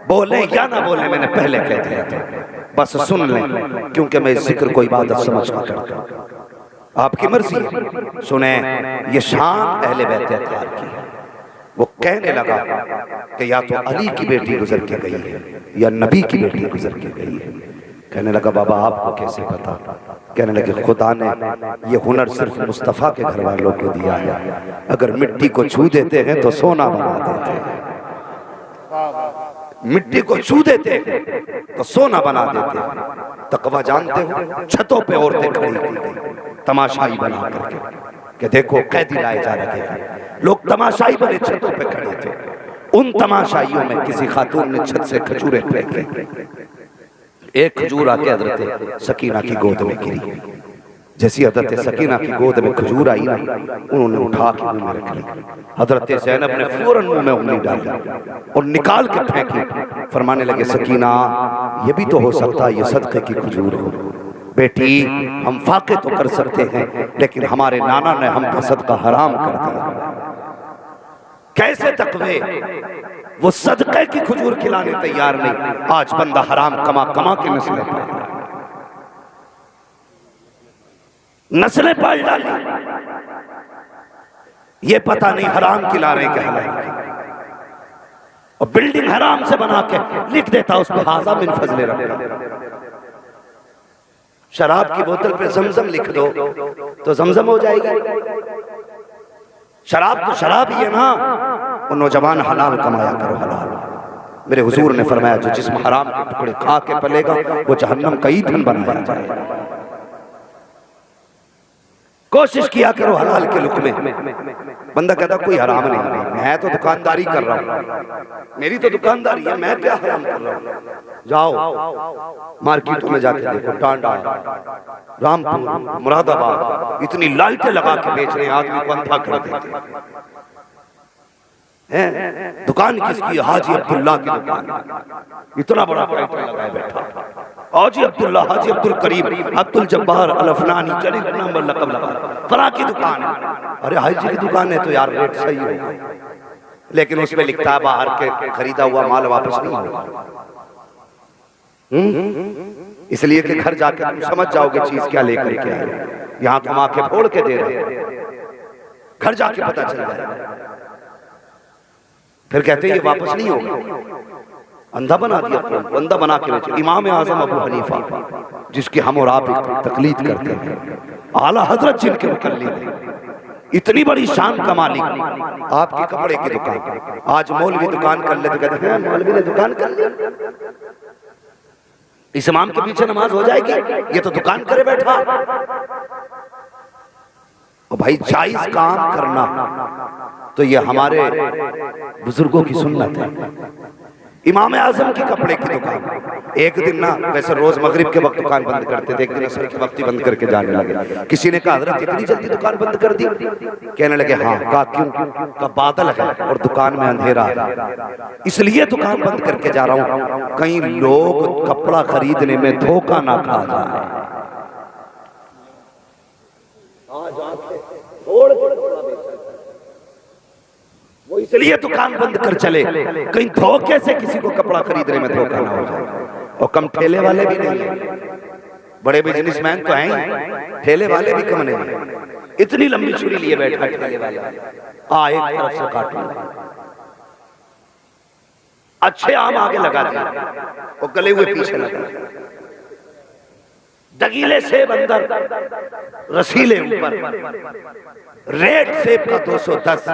बोले या ना बोले मैंने पहले कह दिया था, बस सुन लें क्योंकि मैं जिक्र को इबादत समझ कर करता हूं। आपकी मर्जी है। सुने, ये शान अहले बैत अतहार की है। वो कहने लगा कि या तो अली की बेटी गुजर के गई है या नबी की बेटी गुजर के गई है। कहने लगा बाबा आपको कैसे पता? कहने लगे खुदा ने ये हुनर सिर्फ मुस्तफ़ा के घर वालों को दिया है, अगर मिट्टी को छू देते हैं तो सोना बना देते हैं, मिट्टी को छू देते हैं तो सोना बना देते हैं। तकवा जानते हो, छतों पे औरतें खड़ी की गई तमाशाई बना करके कि देखो कैदी लाए जा रहे हैं। लोग तमाशाई बने छतों पे खड़े थे। उन तमाशाइयों में किसी खातून ने छत से खजूरें फेंकी। एक खजूर आके हजरत सकीना की गोद में गिरी। जैसी हजरत सकीना की गोद में खजूर आई ना, उन्होंने उठा के मुंह में रख ली। हजरत ज़ैनब ने फौरन मुंह में उंगली डाली और निकाल के फेंकी। फरमाने लगे सकीना ये भी तो हो सकता है ये सदक़े की खजूर हो। बेटी हम फाके तो कर सकते हैं लेकिन हमारे नाना ने हम पर सदका हराम कर दिया। कैसे तकवे? वो सदक़े की खजूर खिलाने तैयार नहीं। आज बंदा हराम कमा कमा के नस्लें पाल डाली। ये पता नहीं हराम खिला रहे के हलाल की। और बिल्डिंग हराम से बना के लिख देता उस पर हाज़ा मिन फज़ले रब्बिक। शराब की बोतल पे जमजम लिख दो तो जमजम हो जाएगी। शराब तो शराब ही है ना। वो नौजवान हलाल कमाया करो, हलाल। मेरे हुजूर ने फरमाया जो जिस्म हराम के टुकड़े खा के पलेगा वो जहन्नम का ईंधन बनाया जाएगा। कोशिश किया करो हलाल के लुक़मे। बंदा कहता कोई हराम नहीं, मैं तो दुकानदारी कर रहा हूँ, मेरी तो दुकानदारी है, मैं क्या हराम कर रहा हूँ। जाओ मार्केट में जाके देखो, टांडा, रामपुर, मुरादाबाद, इतनी लाइटें लगा के बेच रहे हैं, आदमी को अंधा कर देते हैं। दुकान किसकी? हाजी अब्दुल्ला की दुकान, इतना बड़ा टाइटल लगाए बैठा, हाजी अब्दुल्ला, हाजी अब्दुल करीम, अब्दुल जब्बार अल अफनानी, चले नंबर लकब लगा, फला की दुकान है। अरे हाजी की दुकान है तो यार रेट सही होगा, लेकिन उसमें लिखता है बाहर के खरीदा हुआ माल वापस नहीं होगा। इसलिए कि घर जाके तुम समझ जाओगे चीज क्या लेकर के आए, यहाँ कमा के फोड़ के दे रहे, घर जाके पता चल जाएगा। फिर कहते हैं ये वापस नहीं होगा, अंधा बना दिया, बंदा बना के बेचे। इमाम आजम अबू हनीफा, जिसकी हम और आप तकलीद करते हैं, आला हजरत जिनके मुकल्लिद हैं, इतनी बड़ी शान का मालिक, आपके कपड़े की दुकान, आज मौलवी दुकान कर ले तो कहते हैं मौलवी ने दुकान कर ली, इस इमाम के पीछे नमाज हो जाएगी, ये तो दुकान करे बैठा। और भाई जायज काम करना तो ये हमारे बुजुर्गों की सुन्नत है। इमाम आजम की कपड़े की दुकान, एक दिन ना वैसे रोज मगरिब के वक्त दुकान बंद करते थे, एक दिन असर के वक्त ही बंद करके जाने लगे। किसी ने कहा हजरत इतनी जल्दी दुकान बंद कर दी? कहने लगे हाँ। कहा क्यों? का बादल है और दुकान में अंधेरा है, इसलिए दुकान बंद करके जा रहा हूँ, कहीं लोग कपड़ा खरीदने में धोखा ना खा जाए। वो इसलिए दुकान बंद कर चले, कहीं धोखे से किसी को कपड़ा खरीदने में धोखा ना हो जाए। और कम ठेले वाले भी नहीं है, बड़े बिजनेसमैन तो हैं, ठेले वाले भी कम नहीं है। इतनी लंबी छुरी लिए बैठा ठेले वाला, एक तरफ से काटूंगा, अच्छे आम आगे लगा दिया और गले हुए पीछे लगा, दगीले सेब अंदर, रसीले ऊपर, रेड सेब का 210।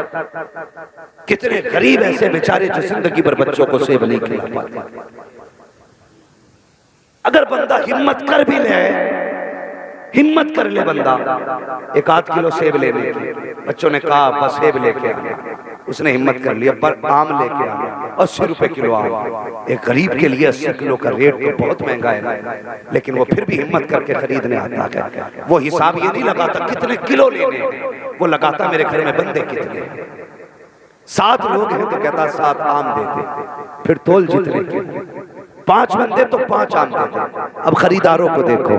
कितने गरीब ऐसे बेचारे जो जिंदगी भर बच्चों को सेब नहीं खिला पाते। अगर बंदा हिम्मत कर भी ले, हिम्मत कर ले बंदा 1-8 किलो सेब लेने की, बच्चों ने कहा बस सेब लेके आना, उसने हिम्मत कर लिया, पर आम लेके आना 80 रुपए किलो आम। एक गरीब के लिए 80 किलो का रेट तो बहुत महंगा है, लेकिन वो फिर भी हिम्मत करके खरीदने आता है। वो हिसाब ये नहीं लगाता कितने किलो लेने हैं, वो लगाता मेरे घर में बंदे कितने, 7 लोग हैं तो कहता 7 आम देते, फिर तोल जितने के, 5 बंदे तो 5 आम देते। अब खरीदारों को देखो,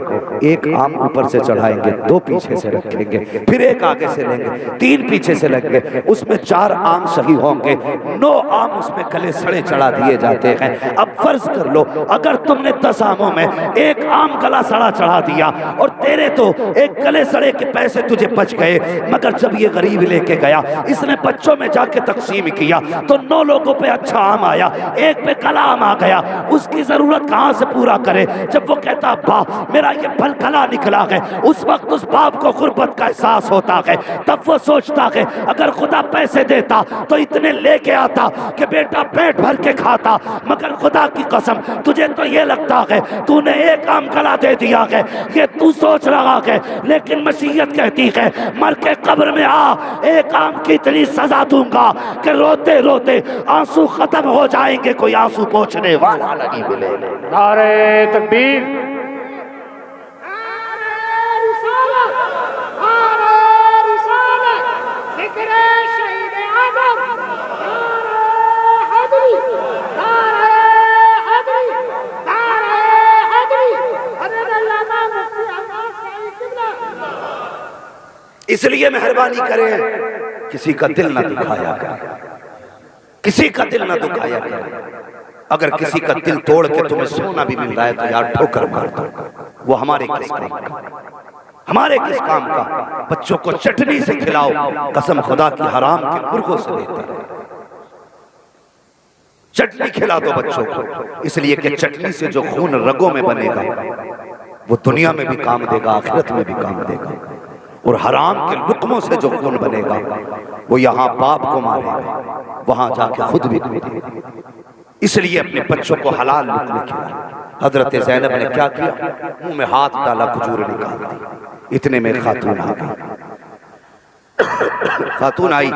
एक आम ऊपर से चढ़ाएंगे, 2 पीछे से रखेंगे, फिर एक आगे से लेंगे, 3 पीछे से लेंगे, उसमें 4 आम सही होंगे, 9 आम उसमें गले सड़े चढ़ा दिए जाते हैं। अब फर्ज कर लो अगर तुमने 10 आमों में एक आम गला सड़ा चढ़ा दिया और तेरे तो एक गले सड़े के पैसे तुझे बच गए, मगर जब ये गरीब लेके गया, इसने बच्चों में जाके तकसीम किया तो 9 लोगों पे अच्छा आम आया, एक पे गला आम आ गया, उसकी जरूरत कहां से पूरा करे? जब वो कहता बा मेरा ये फल गला निकला है, उस वक्त उस बाप को गुर्बत का एहसास होता है। तब वो सोचता है अगर खुदा पैसे देता तो इतने लेके आता कि बेटा पेट भर के खाता, मगर खुदा की कसम तुझे तो ये लगता है तूने एक आम गला दे दिया है, ये तू सोच रहा है, लेकिन मसीहत कहती है मर के कब्र में आ, एक आम की इतनी सजा दूंगा कि रोते रोते आंसू खत्म हो जाएंगे, कोई आंसू पोंछने वाला नहीं मिले। नारे तकबीर, इसलिए मेहरबानी करें किसी का दिल ना दुखाया करें, किसी का दिल ना दुखाया करें। अगर किसी का दिल तोड़ के तुम्हें सोना भी मिल रहा है तो यार ठोकर मार दो, वो हमारे किस काम का, हमारे किस काम का? बच्चों को चटनी से खिलाओ, कसम खुदा की हराम के मुर्गों से देते हैं, चटनी खिला दो बच्चों को, इसलिए कि चटनी से जो खून रगों में बनेगा वो दुनिया में भी काम देगा, आखिरत में भी काम देगा। और हराम के लुक्मों से जो खून बनेगा वो यहाँ बाप को मारेगा, वहां जाके खुद भी मारेगा। इसलिए अपने बच्चों को हलाल लुक्मे खिलाए। हजरत ज़ैनब ने क्या किया? मुंह में हाथ डाला, खजूर निकाल दी, इतने में खातून आ गई। खातून आई,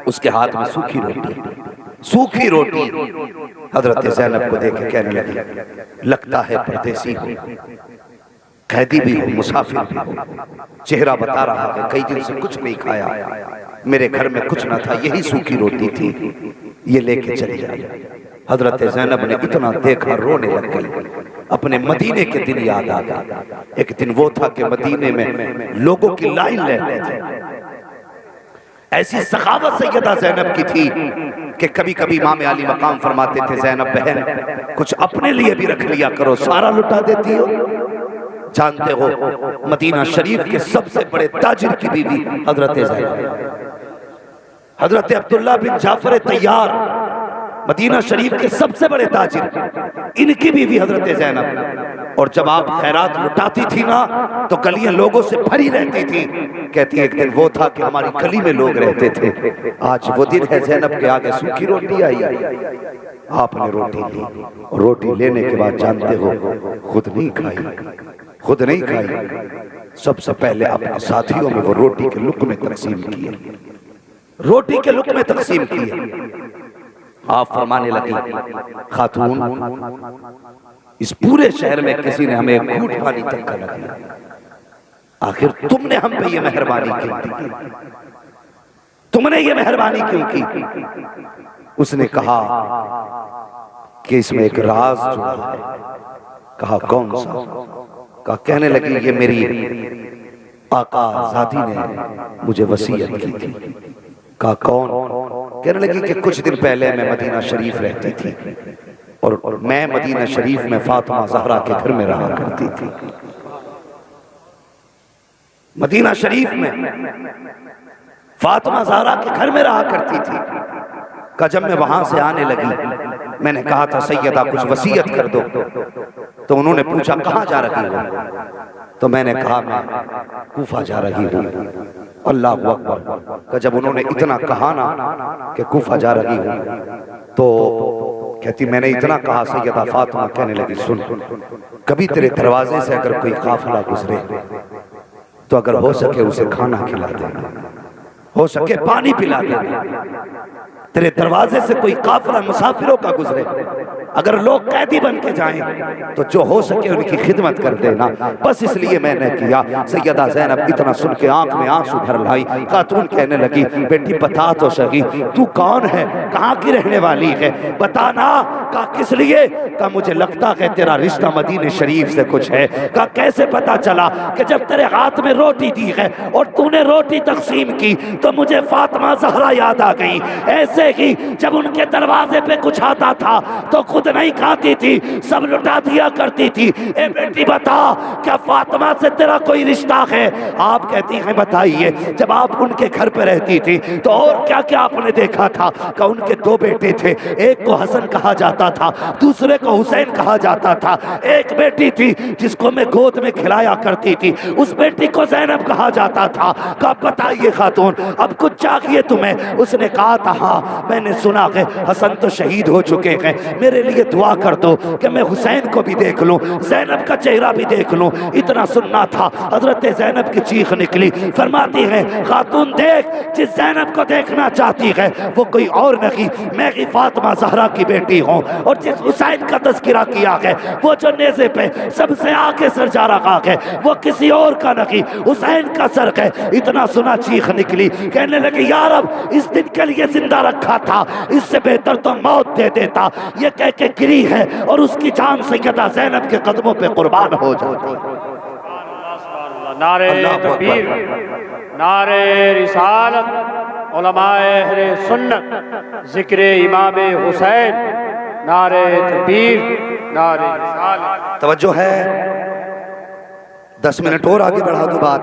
उसके हाथ में सूखी रोटी। हजरत ज़ैनब को देख के कहने लगी, लगता है परदेसी हो, कैदी भी हो, मुसाफिर भी हो। चेहरा बता रहा है कई दिन से कुछ नहीं खाया, मेरे घर में कुछ ना था, यही सूखी रोटी थी, ये लेके चली आई। हजरत ज़ैनब ने इतना देखा रोने लग गई। अपने मदीने के दिन याद आ गया। एक दिन वो था कि मदीने में लोगों की लाइन लगती थी। ऐसी सखावत सैयदा ज़ैनब की थी कि कभी कभी इमाम अली मकाम फरमाते थे, ज़ैनब बहन कुछ अपने लिए भी रख लिया करो, सारा लुटा देती हो। जानते हो मदीना शरीफ के सबसे बड़े ताजिर की बीवी हजरत ज़ैनब, हजरत अब्दुल्ला बिन जाफर तैयार, मदीना शरीफ के सबसे बड़े ताजिर, इनकी बीवी हजरत ज़ैनब। और जब आप खैरात लुटाती थी ना तो गलियां लोगों से भरी रहती थी। कहती है एक दिन वो था कि हमारी गली में लोग रहते थे, आज वो दिन है, ज़ैनब के आगे सूखी रोटी आई। आपने रोटी ली, रोटी लेने के बाद जानते हो खुद नहीं खाई, सबसे पहले अपने साथियों में वो रोटी के लुक़्मे तकसीम किए। आप फरमाने लगी, खातून इस पूरे शहर में किसी ने हमें घूंट पानी तक का न दिया, आखिर तुमने हम पे ये मेहरबानी क्यों की? तुमने ये मेहरबानी क्यों की? उसने कहा कि इसमें एक राज जुड़ा है। कहा कौन सा? कहा कहने लगी ये मेरी आका ज़ादी ने मुझे वसीयत की थी। कहा कौन? कहने लगी कि कुछ दिन पहले मैं मदीना शरीफ रहती थी और मैं मदीना शरीफ में फातिमा ज़हरा के घर में रहा करती थी। मदीना शरीफ में फातिमा ज़हरा के घर में रहा करती थी। का जब मैं वहां से आने लगी, मैंने कहा था सैयदा कुछ वसीयत कर दो, तो उन्होंने पूछा कहाँ जा रही हो? तो मैंने कहा मैं कूफा जा रही हूँ। अल्लाह अकबर। का जब उन्होंने इतना कहा ना कि कूफा जा रही हूँ, तो कहती मैंने इतना कहा, सैयदा फातिमा कहने लगी सुन, कभी तेरे दरवाजे से अगर कोई काफिला गुजरे तो अगर हो सके उसे खाना खिला देना, हो सके पानी पिला देना। तेरे दरवाजे से कोई काफिला मुसाफिरों का गुजरे, अगर लोग कैदी बन के जाएं तो जो हो सके उनकी खिदमत कर देना। बस इसलिए मैंने किया। सैयदा ज़ैनब इतना सुन के आंख में आंसू भर लाई। खातून कहने लगी बेटी बता तो सही, तू कौन है, कहाँ की रहने वाली है, बताना। का किस लिए? का मुझे लगता है तेरा रिश्ता मदीने शरीफ से कुछ है। का कैसे पता चला? कि जब तेरे हाथ में रोटी दी है और तूने रोटी तकसीम की तो मुझे फातिमा ज़हरा याद आ गई। ऐसे ही जब उनके दरवाजे पे कुछ आता था तो खुद नहीं खाती थी, सब लुटा दिया करती थी। ए बेटी बता क्या फातिमा से तेरा कोई रिश्ता है? आप कहती हैं बताइए। जब आप उनके घर पे रहती थी तो और क्या क्या आपने देखा था? कि उनके दो बेटे थे, एक को हसन कहा जाता था, दूसरे को हुसैन कहा जाता था। एक बेटी थी जिसको मैं गोद में खिलाया करती थी, उस बेटी को ज़ैनब कहा जाता था। कहा बताइए खातून अब कुछ चाहिए तुम्हें? उसने कहा था हाँ मैंने सुना है हसन तो शहीद हो चुके हैं, मेरे लिए दुआ कर दो कि मैं हुसैन को भी देख लूं, ज़ैनब का चेहरा भी देख लूं। इतना सुनना था। हजरत ज़ैनब की चीख निकली। फरमाती है खातून देख, जिस ज़ैनब को देखना चाहती है वो कोई और नहीं, मैं ही फातिमा ज़हरा की बेटी हूँ। और जिस हुसैन का तज़किरा किया है वो जो नेज़े पे सबसे आगे सर जा रहा है वो किसी और का नहीं, हुसैन का सर है। इतना सुना चीख निकली। कहने लगे यार अब इस दिन के लिए जिंदा रखा था, इससे बेहतर तो मौत दे देता। ये कह के गिरी है और उसकी जान सैयदा ज़ैनब के कदमों पे कुर्बान हो जाती। नारे तकबीर, नारे रिसालत, उलमाए अहले सुन्नत, जिक्र इमाम हुसैन, नारे तकबीर, नारे रिसालत। तवज्जो है, 10 मिनट और आगे बढ़ा दो बात।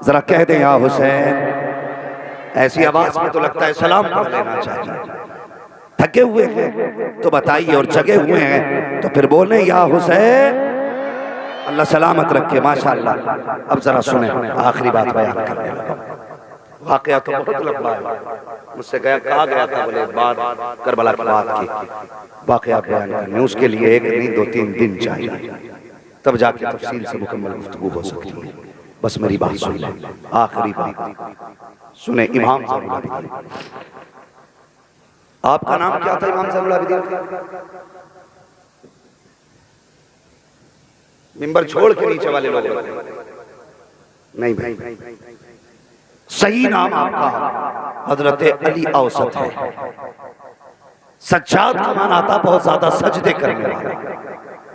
जरा कह दे या हुसैन। ऐसी आवाज में तो लगता है सलाम पढ़ लेना चाहिए। थके हुए हैं तो बताइए, और जगे हुए हैं तो फिर बोले या हुसैन। अल्लाह सलामत रखे। माशाअल्लाह। अब जरा सुने, आखिरी बात बयान करने लगा। वाकया तो बहुत लंबा है, मुझसे कहा गया था बोले बात करबला की बात की, वाकया बयान करने उसके लिए 1 नहीं 2 3 दिन चाहिए, तब जाके तफसील से मुकम्मल गुफ्तगू हो सकती है। बस मेरी बात सुन ले, आखिरी बात सुने। इमाम ज़ैनुल आबिदीन, आपका नाम क्या था इमाम ज़ैनुल आबिदीन का? मिंबर छोड़ के नीचे वाले लोग नहीं भाई, सही नाम आपका हजरत अली औसत है। सज्जाद का मान आता बहुत ज्यादा सजदे करने वाला,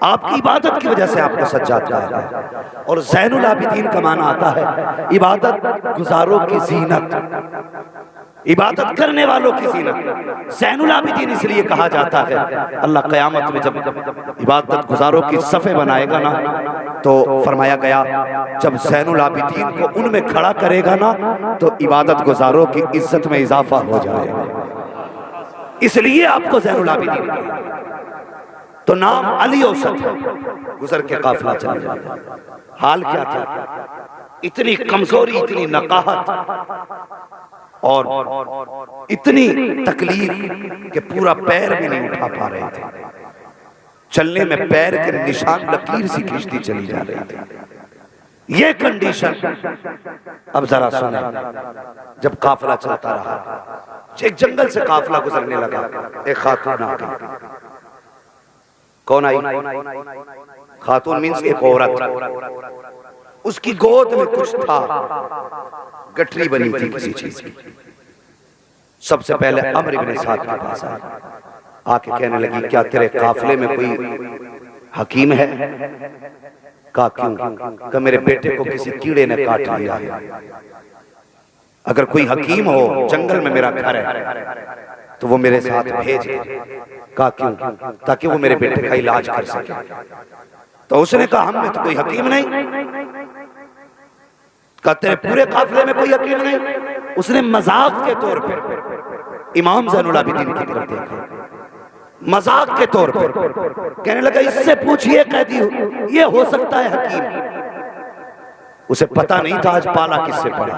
आपकी इबादत की वजह से आपको सज्जाद कहा है। और ज़ैनुल आबिदीन का माना आता है इबादत गुजारों की जीनत, इबादत करने वालों की जीनत। ज़ैनुल आबिदीन इसलिए कहा जाता है, अल्लाह क़यामत में जब इबादत गुजारों की सफ़े बनाएगा ना, तो फरमाया गया जब ज़ैनुल आबिदीन को उनमें खड़ा करेगा ना, तो इबादत गुजारों की इज्जत में इजाफा हो जाएगा। इसलिए आपको ज़ैनुल आबिदीन, तो नाम अली औसत है। गुजर के काफिला चल जाता, हाल क्या था, इतनी कमजोरी, इतनी नकाहत और इतनी तकलीफ कि पूरा पैर भी नहीं उठा पा रहे थे। चलने में पैर के निशान लकीर सी खींचती चली जा रही थी। ये कंडीशन। अब जरा सुने, जब काफिला चलता रहा, एक जंगल से काफिला गुजरने लगा, एक खातून आ गई। कौन आई? खातून मीन्स एक औरत। उसकी गोद में कुछ था, गठरी बनी थी किसी चीज की। सबसे पहले अमर इब्न साद के पास आके कहने लगी, क्या तेरे काफिले में कोई हकीम है? कहा क्यों? कहा मेरे बेटे को किसी कीड़े ने काट लिया है, अगर कोई हकीम हो, जंगल में मेरा घर है, तो वो मेरे साथ भेज दे। कहा क्यों? ताकि वो मेरे बेटे का इलाज कर सके। तो उसने कहा हम में तो कोई हकीम नहीं। कहा तेरे पूरे काफिले में कोई हकीम नहीं? उसने मजाक के तौर पे इमाम ज़ैनुल आबिदीन की तरफ देखा, मजाक के तौर पे कहने लगा इससे पूछिए कैदी ये हो सकता है हकीम। उसे पता नहीं था आज पाला किससे पड़ा।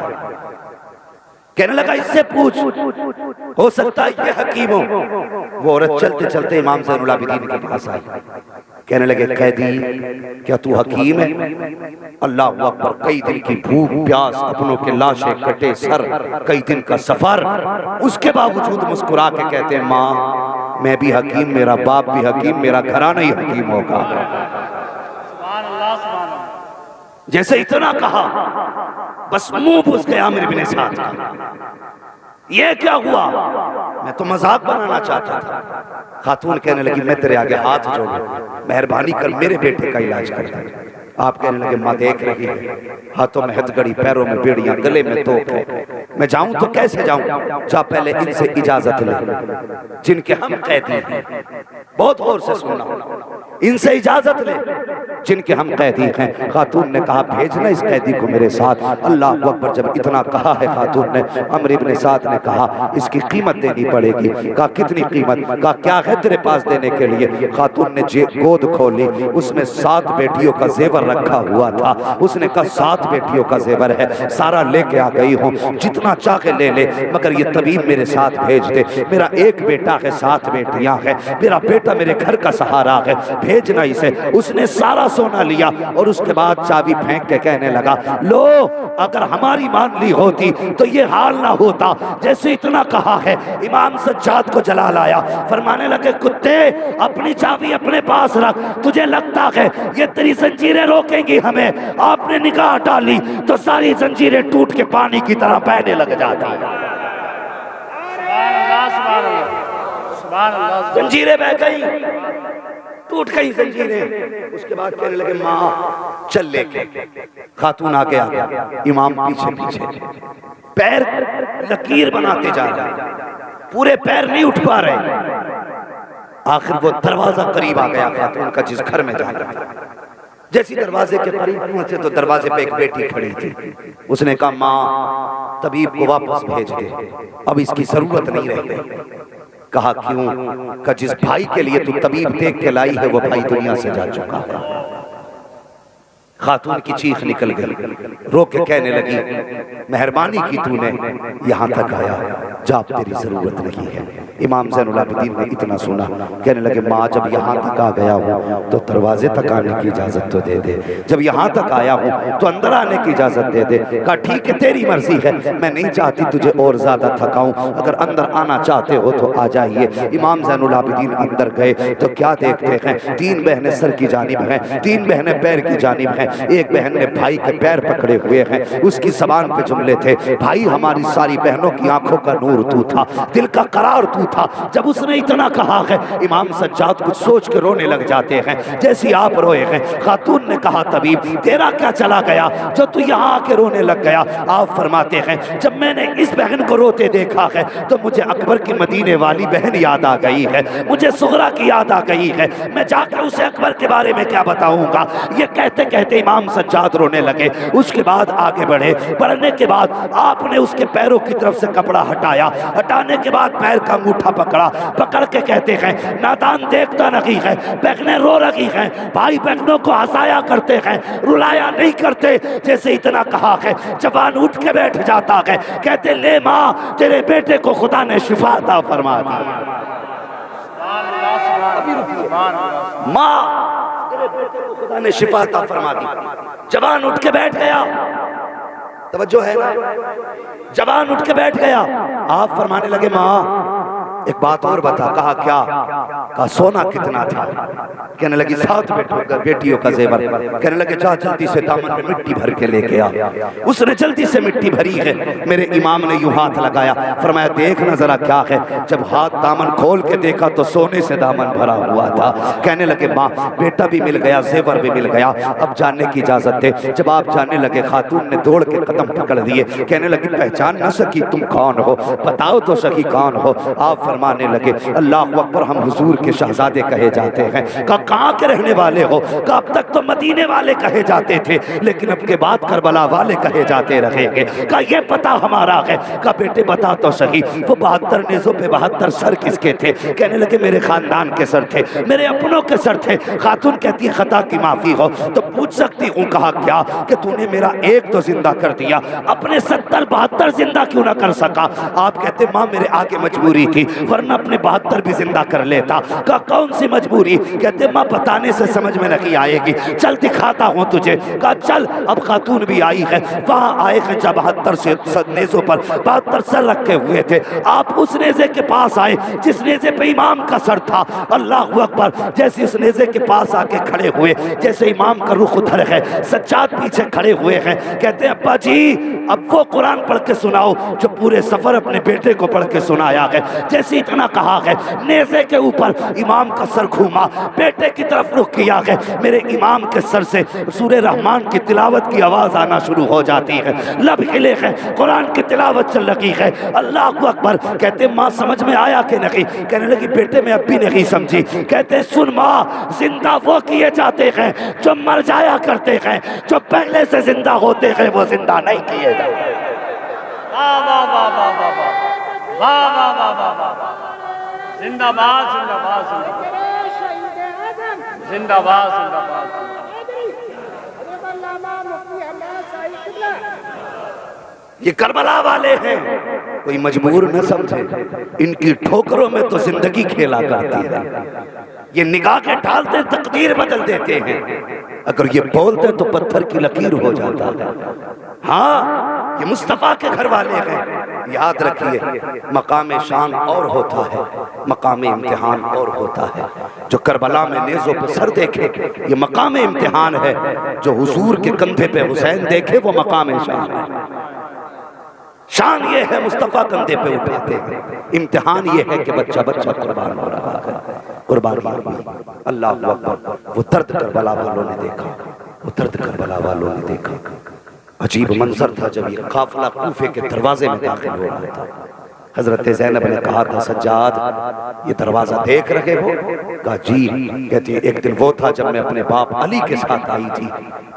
कहने लगा इससे पूछ, हो सकता है ये हकीम हो। वो औरत चलते चलते इमाम ज़ैनुल आबिदीन के पास आई, कहने लगे कैदी क्या तू हकीम है? अल्लाह अकबर, कई दिन की भूख प्यास, अपनों के लाशें कटे सर, कई दिन का सफर, उसके बावजूद मुस्कुरा के कहते हैं माँ मैं भी हकीम, मेरा बाप भी हकीम, मेरा घराना ही हकीम होगा। जैसे इतना कहा बस मुंह घुस गया आमिर इब्न साद का। ये क्या हुआ? मैं तो मजाक बनाना चाहता था। खातून कहने लगी मैं तेरे आगे हाथ जोड़ूं, मेहरबानी कर मेरे बेटे का इलाज कर दे। आप कहने लगे माँ देख रही है, हाथों में हथकड़ी, पैरों में बेड़ियां, गले में तोप है, मैं जाऊं तो कैसे जाऊं? जा पहले इनसे इजाजत ले, जिनके हम कैदी हैं। बहुत गौर से सुनना, इनसे इजाजत ले जिनके हम कैदी हैं। खातून ने कहा भेजना इस कैदी को मेरे साथ। अल्लाह अकबर, जब इतना कहा है खातून ने, अमर इब्न साद ने कहा इसकी कीमत देनी पड़ेगी। कहा कितनी कीमत? कहा क्या है तेरे पास देने के लिए? खातून ने गोद खोली, उसमें 7 बेटियों का जेवर रखा हुआ था। उसने कहा 7 बेटियों का जेवर है, सारा लेके आ गई हूँ, जितना चाहे ले ले, मगर ये तबीब मेरे साथ भेज दे। मेरा एक बेटा है, 7 बेटियां हैं, मेरा बेटा मेरे घर का सहारा है, भेजना इसे। उसने सारा सोना लिया और उसके बाद चाबी फेंक के कहने लगा लो, अगर हमारी मान ली होती तो ये हाल ना होता। जैसे इतना कहा है इमाम सज्जाद को जलाल आया, फरमाने लगे कुत्ते अपनी चाबी अपने पास रख, तुझे लगता है ये तेरी जंजीरें रोकेंगी हमें? आपने निगाह डाली तो सारी जंजीरें टूट के पानी की तरह बहने लग जाती। जंजीरें बह गई, टूट गई जंजीरें। उसके बाद कहने लगे माँ चल लेके। खातून आगे आ गया, इमाम पीछे पीछे, पैर लकीर बनाते जा रहे, पूरे पैर नहीं उठ पा रहे। आखिर वो दरवाजा करीब आ गया खातून का जिस घर में जाना था। जैसी दरवाजे के करीब पहुंचे तो दरवाजे पे एक बेटी खड़ी थी। उसने कहा माँ तबीब को वापस भेज दे, अब इसकी जरूरत नहीं रह गई। कहा क्यों? का जिस भाई के लिए तू तबीब देख के लाई है वो भाई दुनिया से जा चुका है। खातून की चीख निकल गई, रो के कहने लगी मेहरबानी की तूने यहाँ तक आया, जा तेरी जरूरत नहीं है। इमाम ज़ैनुल आबिदीन ने इतना सुना, कहने लगे माँ जब यहाँ तक आ गया हूँ तो दरवाजे तक आने की इजाज़त तो दे दे, जब यहाँ तक आया हूँ तो अंदर आने की इजाज़त दे दे। कहा ठीक है तेरी मर्जी है, मैं नहीं चाहती तुझे और ज़्यादा थकाऊं, अगर अंदर आना चाहते हो तो आ जाइए। इमाम ज़ैनुल आबिदीन अंदर गए तो क्या देखते हैं, 3 बहनें सर की जानिब हैं, 3 बहनें पैर की जानिब हैं। एक बहन ने भाई के पैर पकड़े हुए हैं, उसकी ज़बान पे जुमले थे, भाई हमारी सारी बहनों की आंखों का नूर तू था, दिल का करार तू था। जब उसने इतना कहा है इमाम सज्जाद कुछ सोच के रोने लग जाते हैं, जैसे आप रोए हैं। खातून ने कहा तबीब तेरा क्या चला गया जो तू यहाँ आके रोने लग गया? आप फरमाते हैं जब मैंने इस बहन को रोते देखा है तो मुझे अकबर की मदीने वाली बहन याद आ गई है, मुझे सुगरा की याद आ गई है, मैं जाकर उसे अकबर के बारे में क्या बताऊंगा। ये कहते कहते इमाम सज्जाद रोने लगे। उसके बाद आगे बढ़े, बढ़ने के बाद आपने उसके पैरों की तरफ से कपड़ा हटाया, हटाने के बाद पैर का अंगूठा पकड़ा, पकड़ के कहते हैं नादान देखता नहीं है, बहनें रो रही हैं, भाई बहनों को हंसाया करते हैं, रुलाया नहीं करते। जैसे इतना कहा है जवान उठ के बैठ जाता है, कहते ले माँ तेरे बेटे को खुदा ने शिफा अता फरमा दी। माँ तेरे बेटे को खुदा ने शिफा अता फरमा दी। जवान उठ के बैठ गया, तवज्जो है ना, जवान उठ के बैठ गया। आप फरमाने लगे माँ एक बात और बता। कहा क्या? कहा सोना कितना था? कहने लगी 7 बेटियों का जेवर। कहने लगे जा जल्दी से दामन में मिट्टी भर के लेके आ। उसने जल्दी से मिट्टी भरी है। मेरे इमाम ने यूं हाथ लगाया, फरमाया देख ना जरा क्या है। जब हाथ दामन खोल के देखा तो सोने से दामन भरा हुआ था। कहने लगे माँ बेटा भी मिल गया, जेवर भी मिल गया, अब जानने की इजाजत दे। जब आप जानने लगे खातून ने दौड़ के कदम पकड़ दिए, कहने लगी पहचान न सकी तुम कौन हो, बताओ तो सही कौन हो। आप फरमाने लगे अल्लाह अकबर हम हुजूर के शहजादे कहे जाते हैं। कहाँ के रहने वाले हो? का अब तक तो मदीने वाले कहे जाते थे, लेकिन अब के बाद करबला वाले कहे जाते रहेंगे। का ये पता हमारा है? का बेटे बता तो सही वो 72 नेज़ों पे 72 सर किसके थे? कहने लगे मेरे खानदान के सर थे, मेरे अपनों के सर थे। खातून कहती है खता की माफी हो तो पूछ सकती हूँ। कहा क्या? कि तूने मेरा एक तो जिंदा कर दिया, अपने 70-72 जिंदा क्यों ना कर सका? आप कहते माँ मेरे आगे मजबूरी थी, वरना अपने 72 भी जिंदा कर लेता। का कौन सी मजबूरी? कहते माँ बताने से समझ में नहीं आएगी, चल दिखाता हूँ तुझे। कहा चल। अब खातून भी आई है, वहां आए हैं जब 72 से नेज़ों पर 72 सर रखे हुए थे। आप उस नेज़े के पास आए जिस नेज़े पे इमाम का सर था। अल्लाह अकबर। जैसे इस नेज़े के पास आके खड़े हुए, जैसे इमाम का रुख उधर है, सज्जाद पीछे खड़े हुए हैं। कहते हैं अब्बा जी अब वो कुरान पढ़ के सुनाओ जो पूरे सफर अपने बेटे को पढ़ के सुनाया है। जैसे इतना कहा है नेज़े के ऊपर इमाम का सर घूमा, बेटे की तरफ रुख किया है। मेरे इमाम के सर से सूरे रहमान की तिलावत की आवाज आना शुरू हो जाती है, लब हिले है, कुरान की तिलावत चल रही है। अल्लाह अकबर। कहते माँ समझ में आया कि नहीं? कहने लगी बेटे मैं अब भी नहीं समझी। कहते सुन माँ जिंदा वो किए जाते हैं जो मर जाया करते हैं, जो पहले से जिंदा होते हैं वो जिंदा नहीं किए जाते। वाह वाह वाह वाह वाह वाह वाह वाह वाह वाह, जिंदाबाद जिंदाबाद जिंदाबाद जिंदाबाद जिंदाबाद। ये करबला वाले हैं, कोई मजबूर न समझे, इनकी ठोकरों में तो जिंदगी खेला करती है। ये निगाह के डालते तकदीर बदल देते हैं, अगर ये बोलते तो पत्थर की लकीर हो जाता है। हाँ ये मुस्तफ़ा के घर वाले हैं। याद रखिए मकाम शान और होता है, मकाम इम्तिहान और होता है। जो करबला में नेज़ों पे सर देखे ये मकाम इम्तिहान है, जो हुजूर के कंधे पे हुसैन देखे वो मकाम शान है। शान ये है मुस्तफ़ा कंधे पे उठाते हैं, इम्तिहान ये है कि बच्चा बच्चा कुर्बान हो रहा है। कुर्बानी अल्लाह अकबर। वो दर्द करबला वालों ने देखा, वो दर्द करबला वालों ने देखा। अजीब मंजर था जब ये काफिला कूफे के दरवाजे में दाखिल हो रहा था। हजरत ज़ैनब ने कहा था सज्जाद ये दरवाजा देख रहे हो? कहा जी। कहती है एक दिन वो था जब मैं अपने बाप अली के साथ आई थी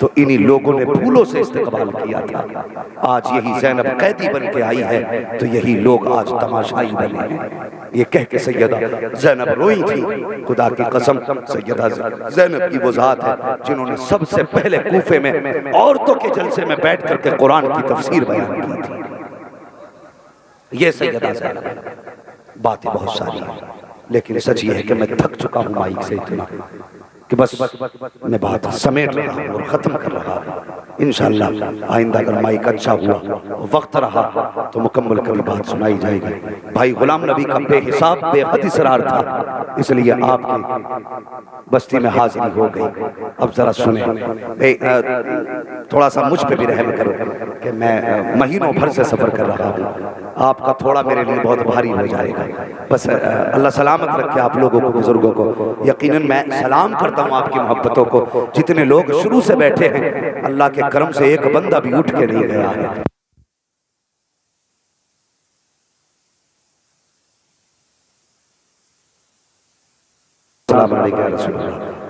तो इन्हीं लोगों ने फूलों से इस्तकबाल किया था। आज यही ज़ैनब कैदी बन के आई है तो यही लोग आज तमाशाई बने हैं। ये कह के सैयदा ज़ैनब रोई थी। खुदा की कसम सैयदा ज़ैनब की वो जात है जिन्होंने सबसे पहले कूफे में औरतों के जलसे में बैठ करके कुरान की तफसीर बयान की थी। ये सैयदा ज़ैनब। बातें बहुत सारी हैं, लेकिन सच ये है कि मैं थक चुका हूँ माइक से इतना कि बस मैं बात समेट रहा हूँ और ख़त्म कर रहा हूँ। इंशाअल्लाह आइंदा अगर माइक अच्छा हुआ, वक्त रहा तो मुकम्मल कभी बात सुनाई जाएगी। भाई गुलाम नबी का बेहिसाब बेहद इसरार था, इसलिए आपकी बस्ती में हाजिरी हो गई। अब जरा सुने, थोड़ा सा मुझ पे भी रहम करो कि मैं महीनों भर से सफ़र कर रहा हूँ, आपका थोड़ा मेरे लिए बहुत भारी हो जाएगा। बस अल्लाह सलामत रखे आप लोगों को, बुजुर्गों को। यकीनन मैं सलाम करता हूँ आपकी मोहब्बतों को। जितने लोग शुरू से बैठे हैं, अल्लाह के करम से एक बंदा भी उठ के नहीं गया है।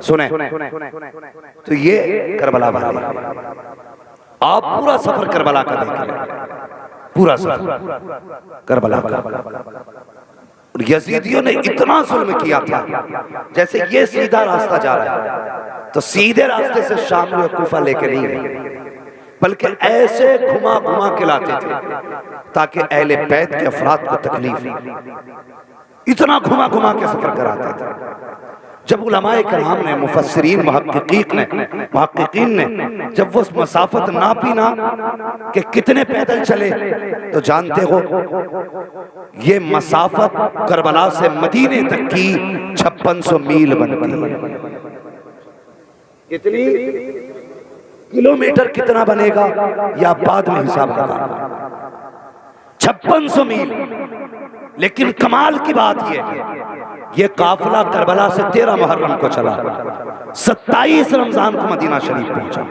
सुने तो ये करबला वाले, आप पूरा सफर करबला का देखें, पूरा सफर करबला का। यजीदियों ने इतना जुल्म किया था, जैसे ये सीधा रास्ता जा रहा है तो सीधे रास्ते से शाम और कूफा लेके नहीं गए, बल्कि ऐसे घुमा घुमा के लाते थे ताकि अहले बैत के अफराद को तकलीफ, इतना घुमा घुमा के सफर कराते थे। जब उलमाए कराम ने, मुफस्सिरीन मुहक्किकीन ने जब वो मसाफत नापी ना कि कितने पैदल चले, तो जानते हो ये मसाफत करबला से मदीने तक की 5600 मील बनती है। कितनी किलोमीटर कितना बनेगा या बाद में हिसाब लगा, 5600 मील। लेकिन कमाल की बात यह है, ये काफिला करबला से 13 मुहर्रम को चला, 27 रमजान को मदीना शरीफ पहुंचा।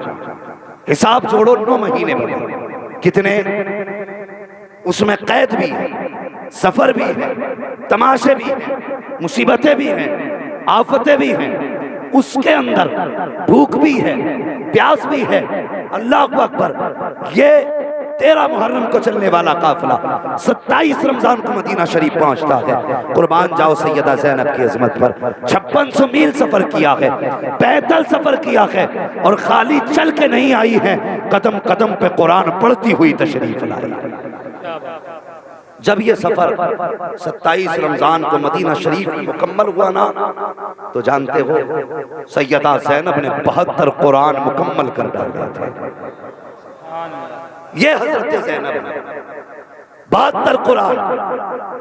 हिसाब जोड़ो, 9 महीने बने। कितने? उसमें कैद भी है, सफर भी है, तमाशे भी हैं, मुसीबतें भी हैं, आफतें भी हैं, उसके अंदर भूख भी है, प्यास भी है। अल्लाह अकबर। ये 13 मुहर्रम को चलने वाला काफिला 27 रमजान को मदीना शरीफ पहुंचता है। कुर्बान जाओ सैयदा ज़ैनब की अज़मत पर। 5600 मील सफर किया है, पैदल सफर किया है, और खाली चल के नहीं आई है, कदम कदम पे कुरान पढ़ती हुई तशरीफ लाई। जब ये सफर 27 रमजान को मदीना शरीफ मुकम्मल हुआ ना, तो जानते हो सैयदा ज़ैनब ने 72 कुरान मुकम्मल कर डाले थे। ये हजरत ज़ैनब ने 72 कुरान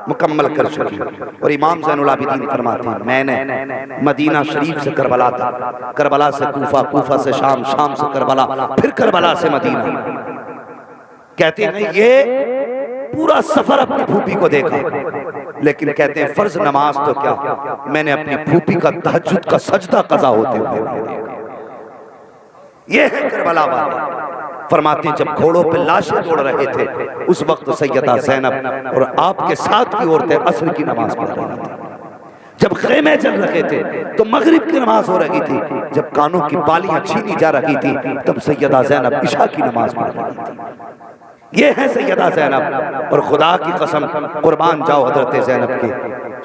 मुकम्मल कर चुकी। और इमाम ज़ैनुल आबिदीन फरमाते हैं, मैंने मदीना शरीफ से करबला तक, करबला से कूफा, कूफा से शाम, शाम से करबला, फिर करबला से मदीना, कहते हैं ये पूरा सफर अपनी फूफी को देखा। लेकिन कहते हैं फर्ज नमाज तो क्या, मैंने अपनी फूफी का तहज्जुद का सजदा कज़ा होते हुए देखा। ये है करबला वाले। फरमाते हैं जब घोड़ों पे लाशें दौड़ रहे थे, उस वक्त सैयदा ज़ैनब और आपके साथ की औरतें असर की नमाज पढ़ रही थी। जब खेमे चल रहे थे तो मगरिब की नमाज हो रही थी। जब कानों की बालियां छीनी जा रही थी, तब सैयदा ज़ैनब इशा की नमाज पढ़ रही थी। ये है सैयदा ज़ैनब। और खुदा की कसम, कुर्बान जाओ हजरत ज़ैनब के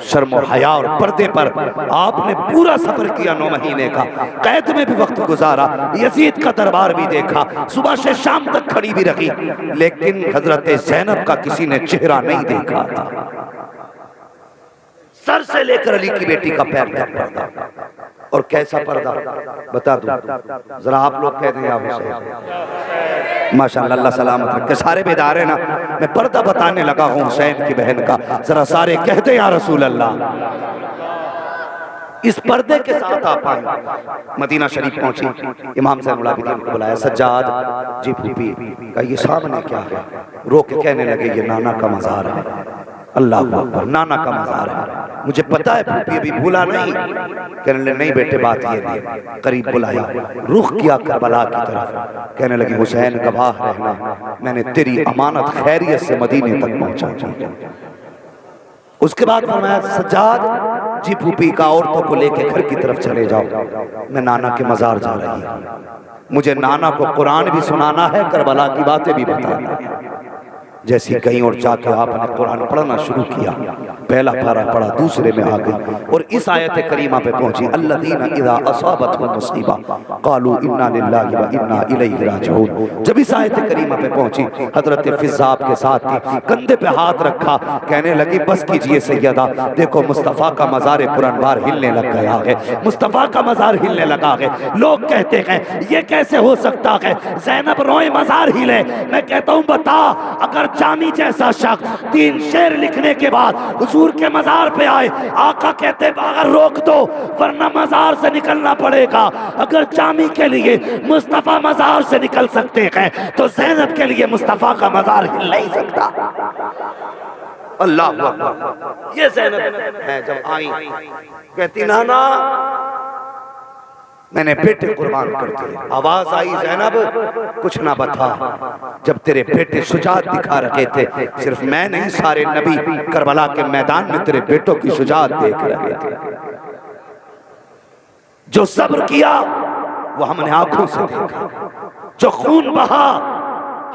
शर्म हया और पर्दे पर। आपने पूरा सफर किया 9 महीने का, कैद में भी वक्त गुजारा, यजीद का दरबार भी देखा, सुबह से शाम तक खड़ी भी रही, लेकिन हजरत ज़ैनब का किसी ने चेहरा नहीं देखा था। सर से लेकर अली की बेटी का पैर तक पर्दा। और कैसा पर्दा बता दूं, जरा आप लोग कह दें या हुसैन। माशाअल्लाह, अल्लाह सलामत रखे। सारे बेदार है ना, मैं पर्दा बताने लगा हूं हुसैन की बहन का, जरा सारे कहते या रसूल अल्लाह। इस पर्दे के साथ आप आए, मदीना शरीफ पहुंची, इमाम ज़ैनुल आबिदीन को बुलाया, सज्जाद जी फूफी का ये सामने क्या है? रो के कहने लगे ये नाना का मज़ार है। अल्लाह अकबर, नाना का मज़ार है। मुझे पता है फूफी अभी भूला नहीं। कहने लगे नहीं बेटे, बात ये नहीं। करीब बुलाया, रुख किया करबला की तरफ, कहने लगे हुसैन गवाह रहना, मैंने तेरी अमानत खैरियत से मदीने तक पहुंचा। उसके बाद फरमाया सज्जाद जी फूफी का औरतों को लेकर घर की तरफ चले जाओ, मैं नाना के मज़ार जा रही हूँ। मुझे नाना को कुरान भी सुनाना है, करबला की बातें भी बताना है। जैसी कहीं और जाके आपने कुरान पढ़ना शुरू किया, पहला पारा पढ़ा, दूसरे में आ गई और इस आयत करीमा पे पहुंची, अल्लज़ीना इज़ा असाबतहुम मुसीबा क़ालू इन्ना लिल्लाहि व इन्ना इलैहि राजिऊन। जब इस आयत करीमा पे पहुंची, हजरत फिज़ा के साथ थी, कंधे पे हाथ रखा, कहने लगी बस कीजिए सैयदा, देखो मुस्तफ़ा का मज़ार पुरनवार हिलने लग गया है, मुस्तफ़ा का मज़ार हिलने लगा है। लोग कहते हैं ये कैसे हो सकता है, ज़ैनब रोए मज़ार हिले। मैं कहता हूँ बता, अगर जामी जैसा शख्स 3 शेर लिखने के बाद हुजूर के मज़ार पे आए, आका कहते अगर रोक दो वरना मज़ार से निकलना पड़ेगा। अगर जामी के लिए मुस्तफ़ा मज़ार से निकल सकते हैं तो ज़ैनब के लिए मुस्तफ़ा का मज़ार हिल नहीं सकता। अल्लाह अकबर। ये ज़ैनब है जब आई, कहती नाना मैंने बेटे कुर्बान कर दिए। आवाज आई ज़ैनब कुछ ना बता, जब तेरे बेटे शुजाअत दिखा रहे थे, सिर्फ मैं नहीं सारे नबी करबला के मैदान में तेरे बेटों की शुजाअत देख रहे थे। जो सब्र किया वो हमने आंखों से देखा, जो खून बहा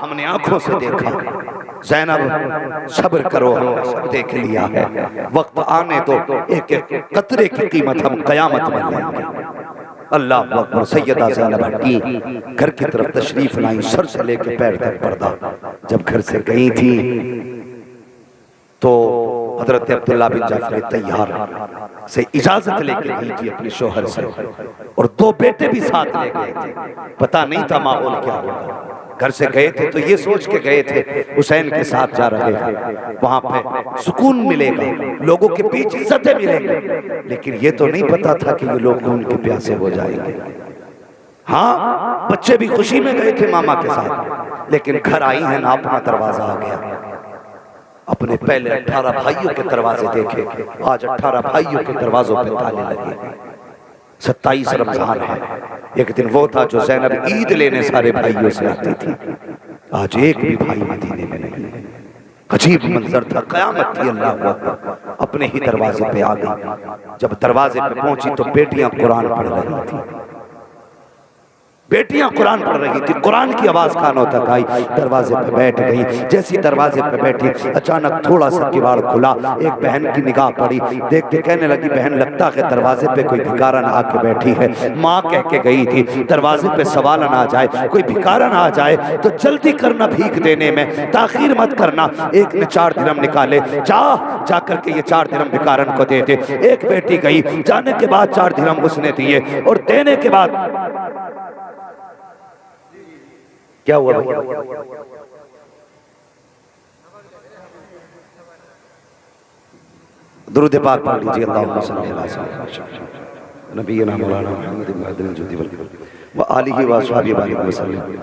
हमने आंखों से देखा। ज़ैनब सब्र करो, हमने सब देख लिया है, वक्त आने दो, एक एक कतरे की कीमत हम कयामत में लेंगे। अल्लाह अकबर। सैयदा ज़ैनब हटी, घर की तरफ तशरीफ लाई, सर से लेके पैर तक पर्दा। जब घर से गई थी तो हजरत अब्दुल्ला बिन जाफर तैयार से इजाजत लेके गई थी अपने शोहर से, और 2 बेटे भी साथ ले गए थे। पता नहीं था माहौल क्या होगा। घर से गए थे तो ये सोच के गए थे हुसैन के साथ जा रहे थे, वहां पे सुकून मिलेगा, लोगों के बीच इज्जतें मिलेंगी, लेकिन ये तो नहीं पता था कि ये लोग खून के प्यासे हो जाएंगे। हाँ, बच्चे भी खुशी में गए थे मामा के साथ, लेकिन घर आई है ना, अपना दरवाजा आ गया। अपने पहले 18 भाइयों के दरवाजे देखे, आज 18 भाइयों के दरवाजों पे ताले लगे। 27 रमजान है। एक दिन वो था जो ज़ैनब ईद लेने सारे भाइयों से आती थी, आज एक भी भाई मदीने में नहीं है। अजीब मंजर था, कयामत थी। अल्लाह अकबर। अपने ही दरवाजे पे आ गई। जब दरवाजे पे पहुंची तो बेटियां कुरान पढ़ रही थी, बेटियां कुरान पढ़ रही थी। कुरान की आवाज कानों तक आई, दरवाजे पे बैठ गई। जैसी दरवाजे पे बैठी, अचानक थोड़ा सा किवाड़ खुला, एक बहन की निगाह पड़ी, देख के कहने लगी बहन लगता है दरवाजे पे कोई भिखारन आके बैठी है। माँ कह के गई थी दरवाजे पे सवाल आ जाए, कोई भिखारन आ जाए तो जल्दी करना, भीख देने में ताखीर मत करना। एक ने 4 दिरहम निकाले, जा करके ये 4 दिरहम भिखारन को दे दे। एक बेटी गई, जाने के बाद 4 दिरहम उसने दिए, और देने के बाद क्या हुआ भाई? दुरूद पाक पढ़ लीजिए। अल्लाहुम्मा सल्ली अला सय्यिदिना नबीना मौलाना मुहम्मद महदिल जुदी व आलिहि व अस्हाबिहि वसल्लम।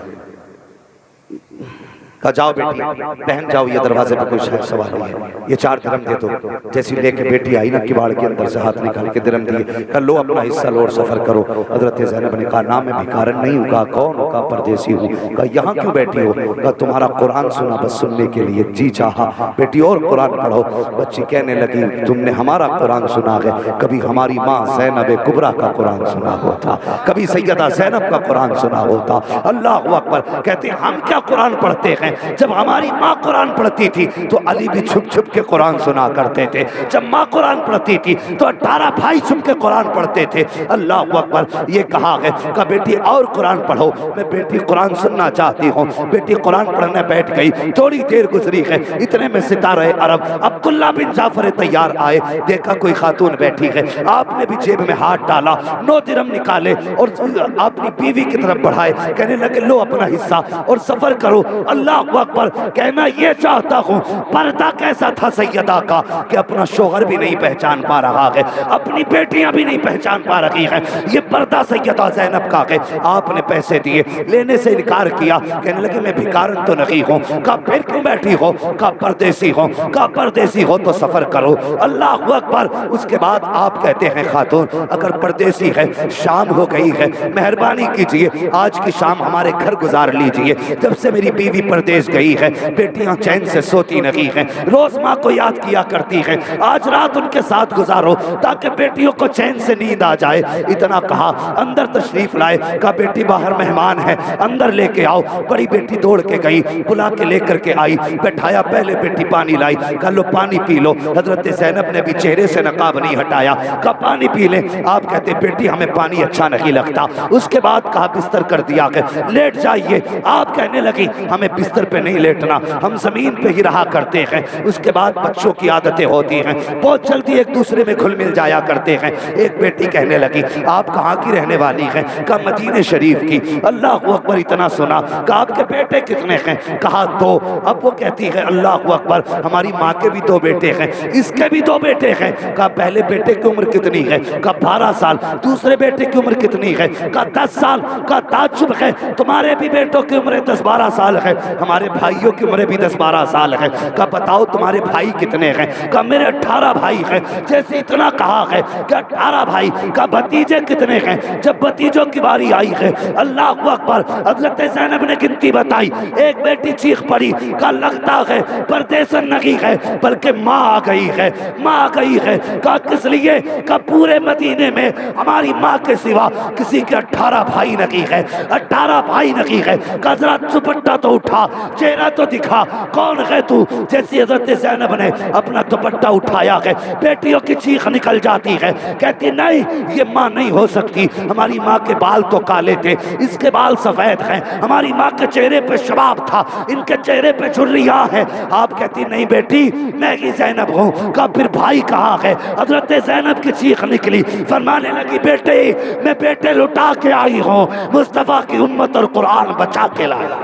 कहा जाओ बेटी, बहन जाओ, ये दरवाजे पे कोई शायद सवाल है, ये 4 दिरहम दे दो। जैसी लेके बेटी आई ना, किवाड़ के अंदर से हाथ निकाल के दिरहम दिए, कहा लो अपना हिस्सा लो और सफर करो। हजरत ज़ैनब ने कहा ना मैं भिखारन नहीं हूँ। कहा कौन हो? कहा परदेसी हूँ। कहा यहाँ क्यों बैठी हो? कहा तुम्हारा कुरान सुना बस सुनने के लिए जी चाहा, बेटी और कुरान पढ़ो। बच्ची कहने लगी तुमने हमारा कुरान सुना है, कभी हमारी माँ ज़ैनब कुबरा का कुरान सुना होता, कभी सैयदा ज़ैनब का कुरान सुना होता। अल्लाह अकबर। कहते हम क्या कुरान पढ़ते हैं, जब हमारी माँ कुरान पढ़ती थी तो अली भी छुप छुप के कुरान सुना करते थे। जब माँ कुरान पढ़ती थी तो 18 भाई छुप के कुरान पढ़ते थे। अल्लाह अकबर। ये कहा है कि बेटी और कुरान पढ़ो। मैं बेटी कुरान सुनना चाहती हूँ। बेटी कुरान पढ़ने बैठ गई। थोड़ी देर गुजरी है, इतने में सितारे अरब अब्दुल्ला बिन जाफर तैयार आए। देखा कोई खातून बैठी है, आपने भी जेब में हाथ डाला, 9 दिरहम निकाले और अपनी बीवी की तरफ बढ़ाए, कहने लगे लो अपना हिस्सा और सफर करो। अल्लाह अकबर। कहना ये चाहता हूँ पर्दा कैसा था सैयदा का कि अपना शोहर भी नहीं पहचान पा रहा है, अपनी बेटियां भी नहीं पहचान पा रही हैं। ये पर्दा सैयदा ज़ैनब का है। आपने पैसे दिए, लेने से इनकार किया, कहने लगे मैं भिखारन तो नहीं हूँ। कहा फिर क्यों बैठी हो? कहा परदेसी हो। कहा परदेसी हो तो सफर करो। अल्लाह अकबर। उसके बाद आप कहते हैं खातून अगर परदेसी है, शाम हो गई है, मेहरबानी कीजिए आज की शाम हमारे घर गुजार लीजिए। जब से मेरी बीवी परदेसी परदेश गई है, बेटियां चैन से सोती नहीं हैं, रोज माँ को याद किया करती हैं। आज रात उनके साथ गुजारो ताकि बेटियों को चैन से नींद आ जाए। इतना कहा, अंदर तशरीफ लाए। कहा बेटी बाहर मेहमान है, अंदर लेके आओ। बड़ी बेटी दौड़ के गई, बुला के लेकर के आई, बैठाया। पहले बेटी पानी लाई, कहा लो पानी पी लो। हजरत ज़ैनब ने भी चेहरे से नकाब नहीं हटाया, कहा पानी पी ले। आप कहते बेटी हमें पानी अच्छा नहीं लगता। उसके बाद कहा बिस्तर कर दिया कि लेट जाइए। आप कहने लगी हमें बिस्तर पे नहीं लेटना, हम जमीन पे ही रहा करते हैं। उसके बाद बच्चों की आदतें होती हैं, बहुत जल्दी एक दूसरे में घुल मिल जाया करते हैं। एक बेटी कहने लगी आप कहाँ की रहने वाली हैं? कहा मदीने शरीफ की। अल्लाह अकबर, इतना सुना। कहा आपके बेटे कितने हैं? कहा दो। अब वो कहती है अल्लाह अकबर, हमारी माँ के भी दो बेटे हैं, इसके भी दो बेटे हैं। कहा पहले बेटे की उम्र कितनी है? कहा 12 साल। दूसरे बेटे की उम्र कितनी है? कहा 10 साल। कहा ताज्जुब है, तुम्हारे भी बेटों की उम्र 10-12 साल है, हमारे भाइयों की उम्र भी 10-12 साल है। कहा बताओ तुम्हारे भाई कितने हैं? कहा मेरे 18 भाई हैं। जैसे इतना कहा है कि 18 भाई। का भतीजे कितने हैं? जब भतीजों की बारी आई है, अल्लाह अकबर, हजरत ज़ैनब ने गिनती बताई। एक बेटी चीख पड़ी, का लगता है परदेसन नहीं है बल्कि माँ आ गई है, माँ आ गई है। का किस लिए? का पूरे मदीने में हमारी माँ के सिवा किसी के 18 भाई नहीं है, 18 भाई नहीं है। का जरा दुपट्टा तो उठा, चेहरा तो दिखा, कौन है तू? जैसी हजरत ज़ैनब ने अपना दुपट्टा उठाया है, बेटियों की चीख निकल जाती है। कहती नहीं ये माँ नहीं हो सकती, हमारी माँ के बाल तो काले थे, इसके बाल सफेद हैं। हमारी माँ के चेहरे पे शबाब था, इनके चेहरे पे झुर्रियाँ हैं। आप कहती नहीं बेटी मैं ही ज़ैनब हूँ। का फिर भाई कहाँ है? हजरत ज़ैनब की चीख निकली, फरमाने लगी बेटे मैं बेटे लुटा के आई हूँ, मुस्तफ़ा की उम्मत और कुरान बचा के लाया।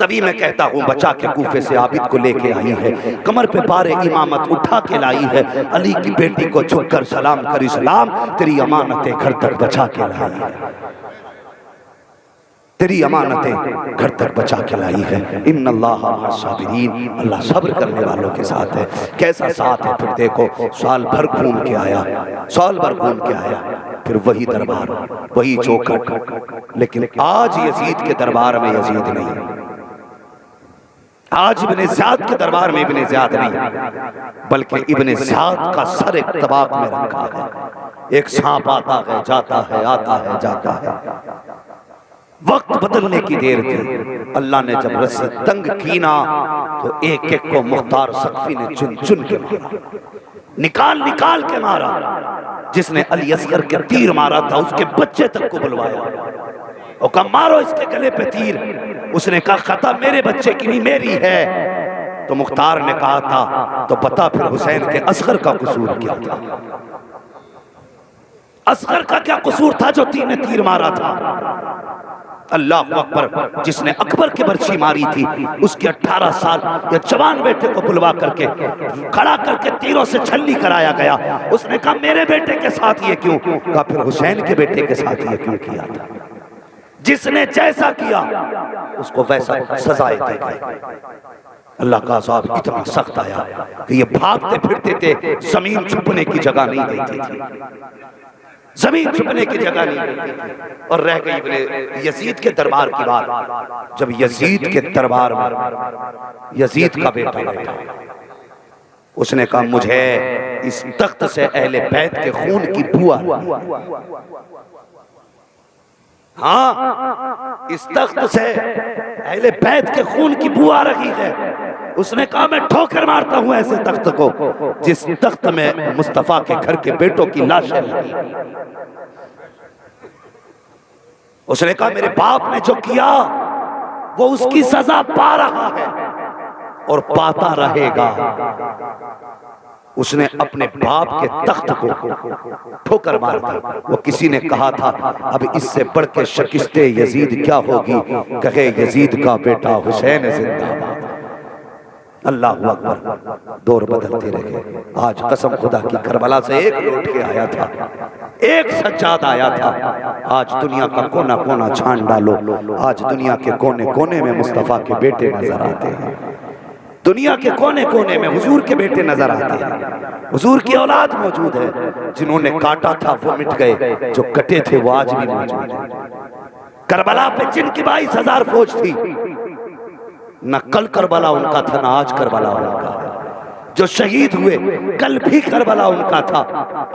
तभी मैं कहता हूँ बचा के कूफे से आबिद को लेके आई है, कमर पे बारे इमामत उठा के लाई है। अली की बेटी को झुककर सलाम करी, सलाम तेरी अमानतें घर तक बचा के लाई है, तेरी अमानतें घर तक बचा के लाई है। इन्नल्लाह मअस-साबिरीन, अल्लाह सब्र करने वालों के साथ है। कैसा साथ है? फिर देखो साल भर घूम के आया, साल भर घूम के आया, फिर वही दरबार, वही चौखट। लेकिन आज यजीद के दरबार में यजीद नहीं, आज इब्ने ज़ियाद के दरबार में इब्ने ज़ियाद नहीं, बल्कि इब्ने ज़ियाद का सर एक तबाक में रखा है। एक सांप आता है जाता है, आता है जाता है। वक्त बदलने की देर थी, अल्लाह ने जब रस्से तंग की ना तो एक एक को मुख्तार सख्फी ने चुन चुन के मारा, निकाल निकाल के मारा। जिसने अली असगर के तीर मारा था उसके बच्चे तक को बुलवाया और कहा मारो इसके गले पे तीर। उसने कहा खता मेरे बच्चे की नहीं मेरी है। तो मुख्तार ने कहा था तो बता फिर हुसैन के असगर का कसूर क्या था? असगर का क्या कसूर था जो तीन ने तीर मारा था? अल्लाह अकबर, जिसने अकबर की बर्छी मारी थी उसके 18 साल या जवान बेटे को बुलवा करके खड़ा करके तीरों से छल्ली कराया गया। उसने कहा मेरे बेटे के साथ ये क्यों? कहा फिर हुसैन के बेटे के साथ ये क्यों किया था? जिसने जैसा किया उसको वैसा सजाए दी गई। अल्लाह का अज़ाब इतना सख्त आया कि ये भागते फिरते थे, जमीन छुपने की जगह नहीं देती थी, जमीन छुपने की जगह नहीं देती थी। और रह गई इब्ने यजीद के दरबार की बात। जब यजीद के दरबार में यजीद का बेटा बैठा, उसने कहा मुझे इस तख्त से अहले बैत के खून की बू आ रही है। हाँ, इस तख्त से अहले बैत के खून की बू आ रही है। उसने कहा मैं ठोकर मारता हूं ऐसे तख्त को जिस तख्त में मुस्तफा के घर के बेटों की लाशें लगी। उसने कहा मेरे बाप ने जो किया वो उसकी सजा पा रहा है और पाता रहेगा। उसने अपने बाप के तख्त को ठोकर मार दी। वो किसी ने कहा था अब इससे बढ़ के शिकस्ते यजीद क्या होगी? कहे यजीद का बेटा हुसैन जिंदाबाद। अल्लाह अकबर, दौर बदलते रहे। आज कसम खुदा की करबला से एक लौट के आया था, एक सज्जाद आया था। आज दुनिया का कोना कोना छान डालो, आज दुनिया के कोने कोने में मुस्तफा के बेटे नजर आते हैं। दुनिया के कोने कोने में हुजूर के बेटे नजर आते हैं। हुजूर की औलाद मौजूद है। जिन्होंने काटा था वो मिट गए, जो कटे थे वो आज भी मौजूद है। करबला पे जिनकी 22,000 फौज थी, न कल करबला उनका था, ना आज करबला उनका है। जो शहीद हुए कल भी करबला उनका था,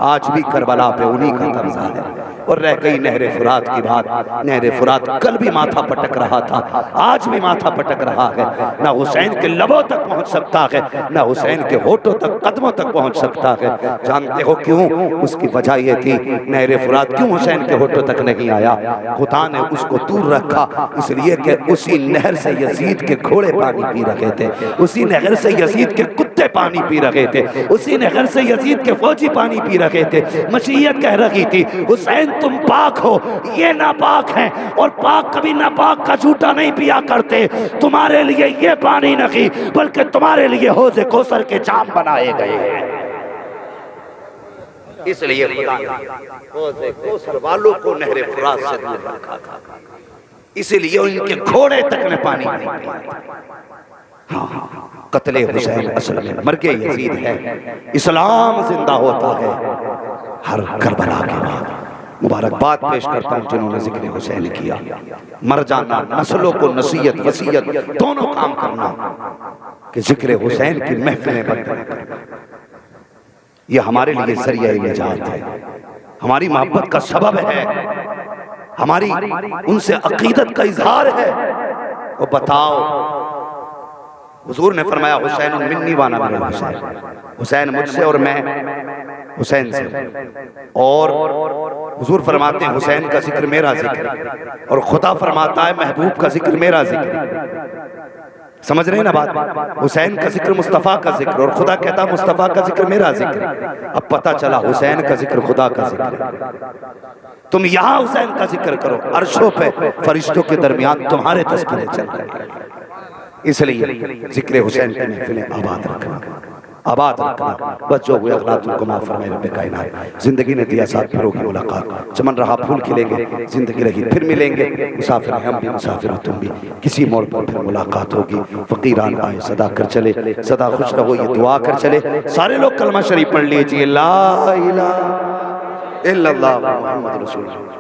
आज भी करबला पे उन्हीं का कब्जा है। और रह गई नहरे फुरात की बात, नहरे फुरात कल भी माथा पटक रहा था, आज भी माथा पटक रहा है। ना हुसैन के लबों तक पहुंच सकता है, ना हुसैन के होठों तक, कदमों तक पहुंच सकता है। जानते हो क्यों? उसकी वजह यह थी, नहरे फुरात क्यों हुसैन के होठों तक नहीं आया? खुदा ने उसको दूर रखा इसलिए कि उसी नहर से यजीद के घोड़े पानी पी रहे थे, उसी नहर से यजीद के कुत्ते पानी पी रहे थे, उसी नहर से यजीद के फौजी पानी पी रहे थे। मशीयत कह रही थी, हुसैन तुम पाक हो, ये नापाक हैं, और पाक कभी नापाक का झूठा नहीं पिया करते। तुम्हारे लिए ये पानी नहीं, बल्कि तुम्हारे लिए हौज़े कौसर के जाम बनाए गए हैं। इसलिए खुदा ने हौज़े कौसर वालों को नहरे फुरात से दूर रखा था, इसलिए उनके घोड़े तक ने पानी नहीं पिया। हाँ, कत्ले हुसैन असल में मर्गे यजीद है, इस्लाम जिंदा होता है हर करबला के बाद। मुबारकबाद पेश करता हूँ जिन्होंने जिक्र हुसैन किया। मर जाना, नस्लों को नसीहत वसीयत दोनों काम करना कि जिक्र हुसैन की महफिलें बंद करें। ये हमारे लिए जरिया निजात है, हमारी मोहब्बत का सबब है, हमारी उनसे अकीदत का इजहार है। वो बताओ, हुजूर ने फरमाया हुसैन मिन्नी वाना मिनल हुसैन, हुसैन मुझसे और मैं हुसैन से। और हुजूर फरमाते हैं हुसैन का जिक्र मेरा जिक्र, और खुदा फरमाता है महबूब का जिक्र मेरा जिक्र। समझ रहे हैं ना बात? हुसैन का जिक्र मुस्तफ़ा का जिक्र, और खुदा कहता मुस्तफ़ा का जिक्र मेरा जिक्र। अब पता चला हुसैन का जिक्र खुदा का जिक्र। तुम यहाँ हुसैन का जिक्र करो, अर्शों पे फरिश्तों के दरमियान तुम्हारे तस्करे चल रहे हैं। इसलिए जिक्र हुसैन की महफिलें आबाद रखना, आबाद रखना। बस जो हुए अगलातुल को माफ फरमाए रब्बे कायनात। जिंदगी ने दिया साथ फिरों की मुलाकात, चमन रहा फूल खिलेंगे, जिंदगी रही फिर मिलेंगे। मुसाफिर हम भी, मुसाफिर हो तुम भी, किसी मोड़ पर फिर मुलाकात होगी। फकीरान आए सदा कर चले, सदा खुश रहो ये दुआ कर चले। सारे लोग कलमा शरीफ पढ़ लीजिए, ला इलाहा इल्लल्लाह मुहम्मद रसूलुल्लाह।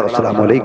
अस्सलामु अलैकुम।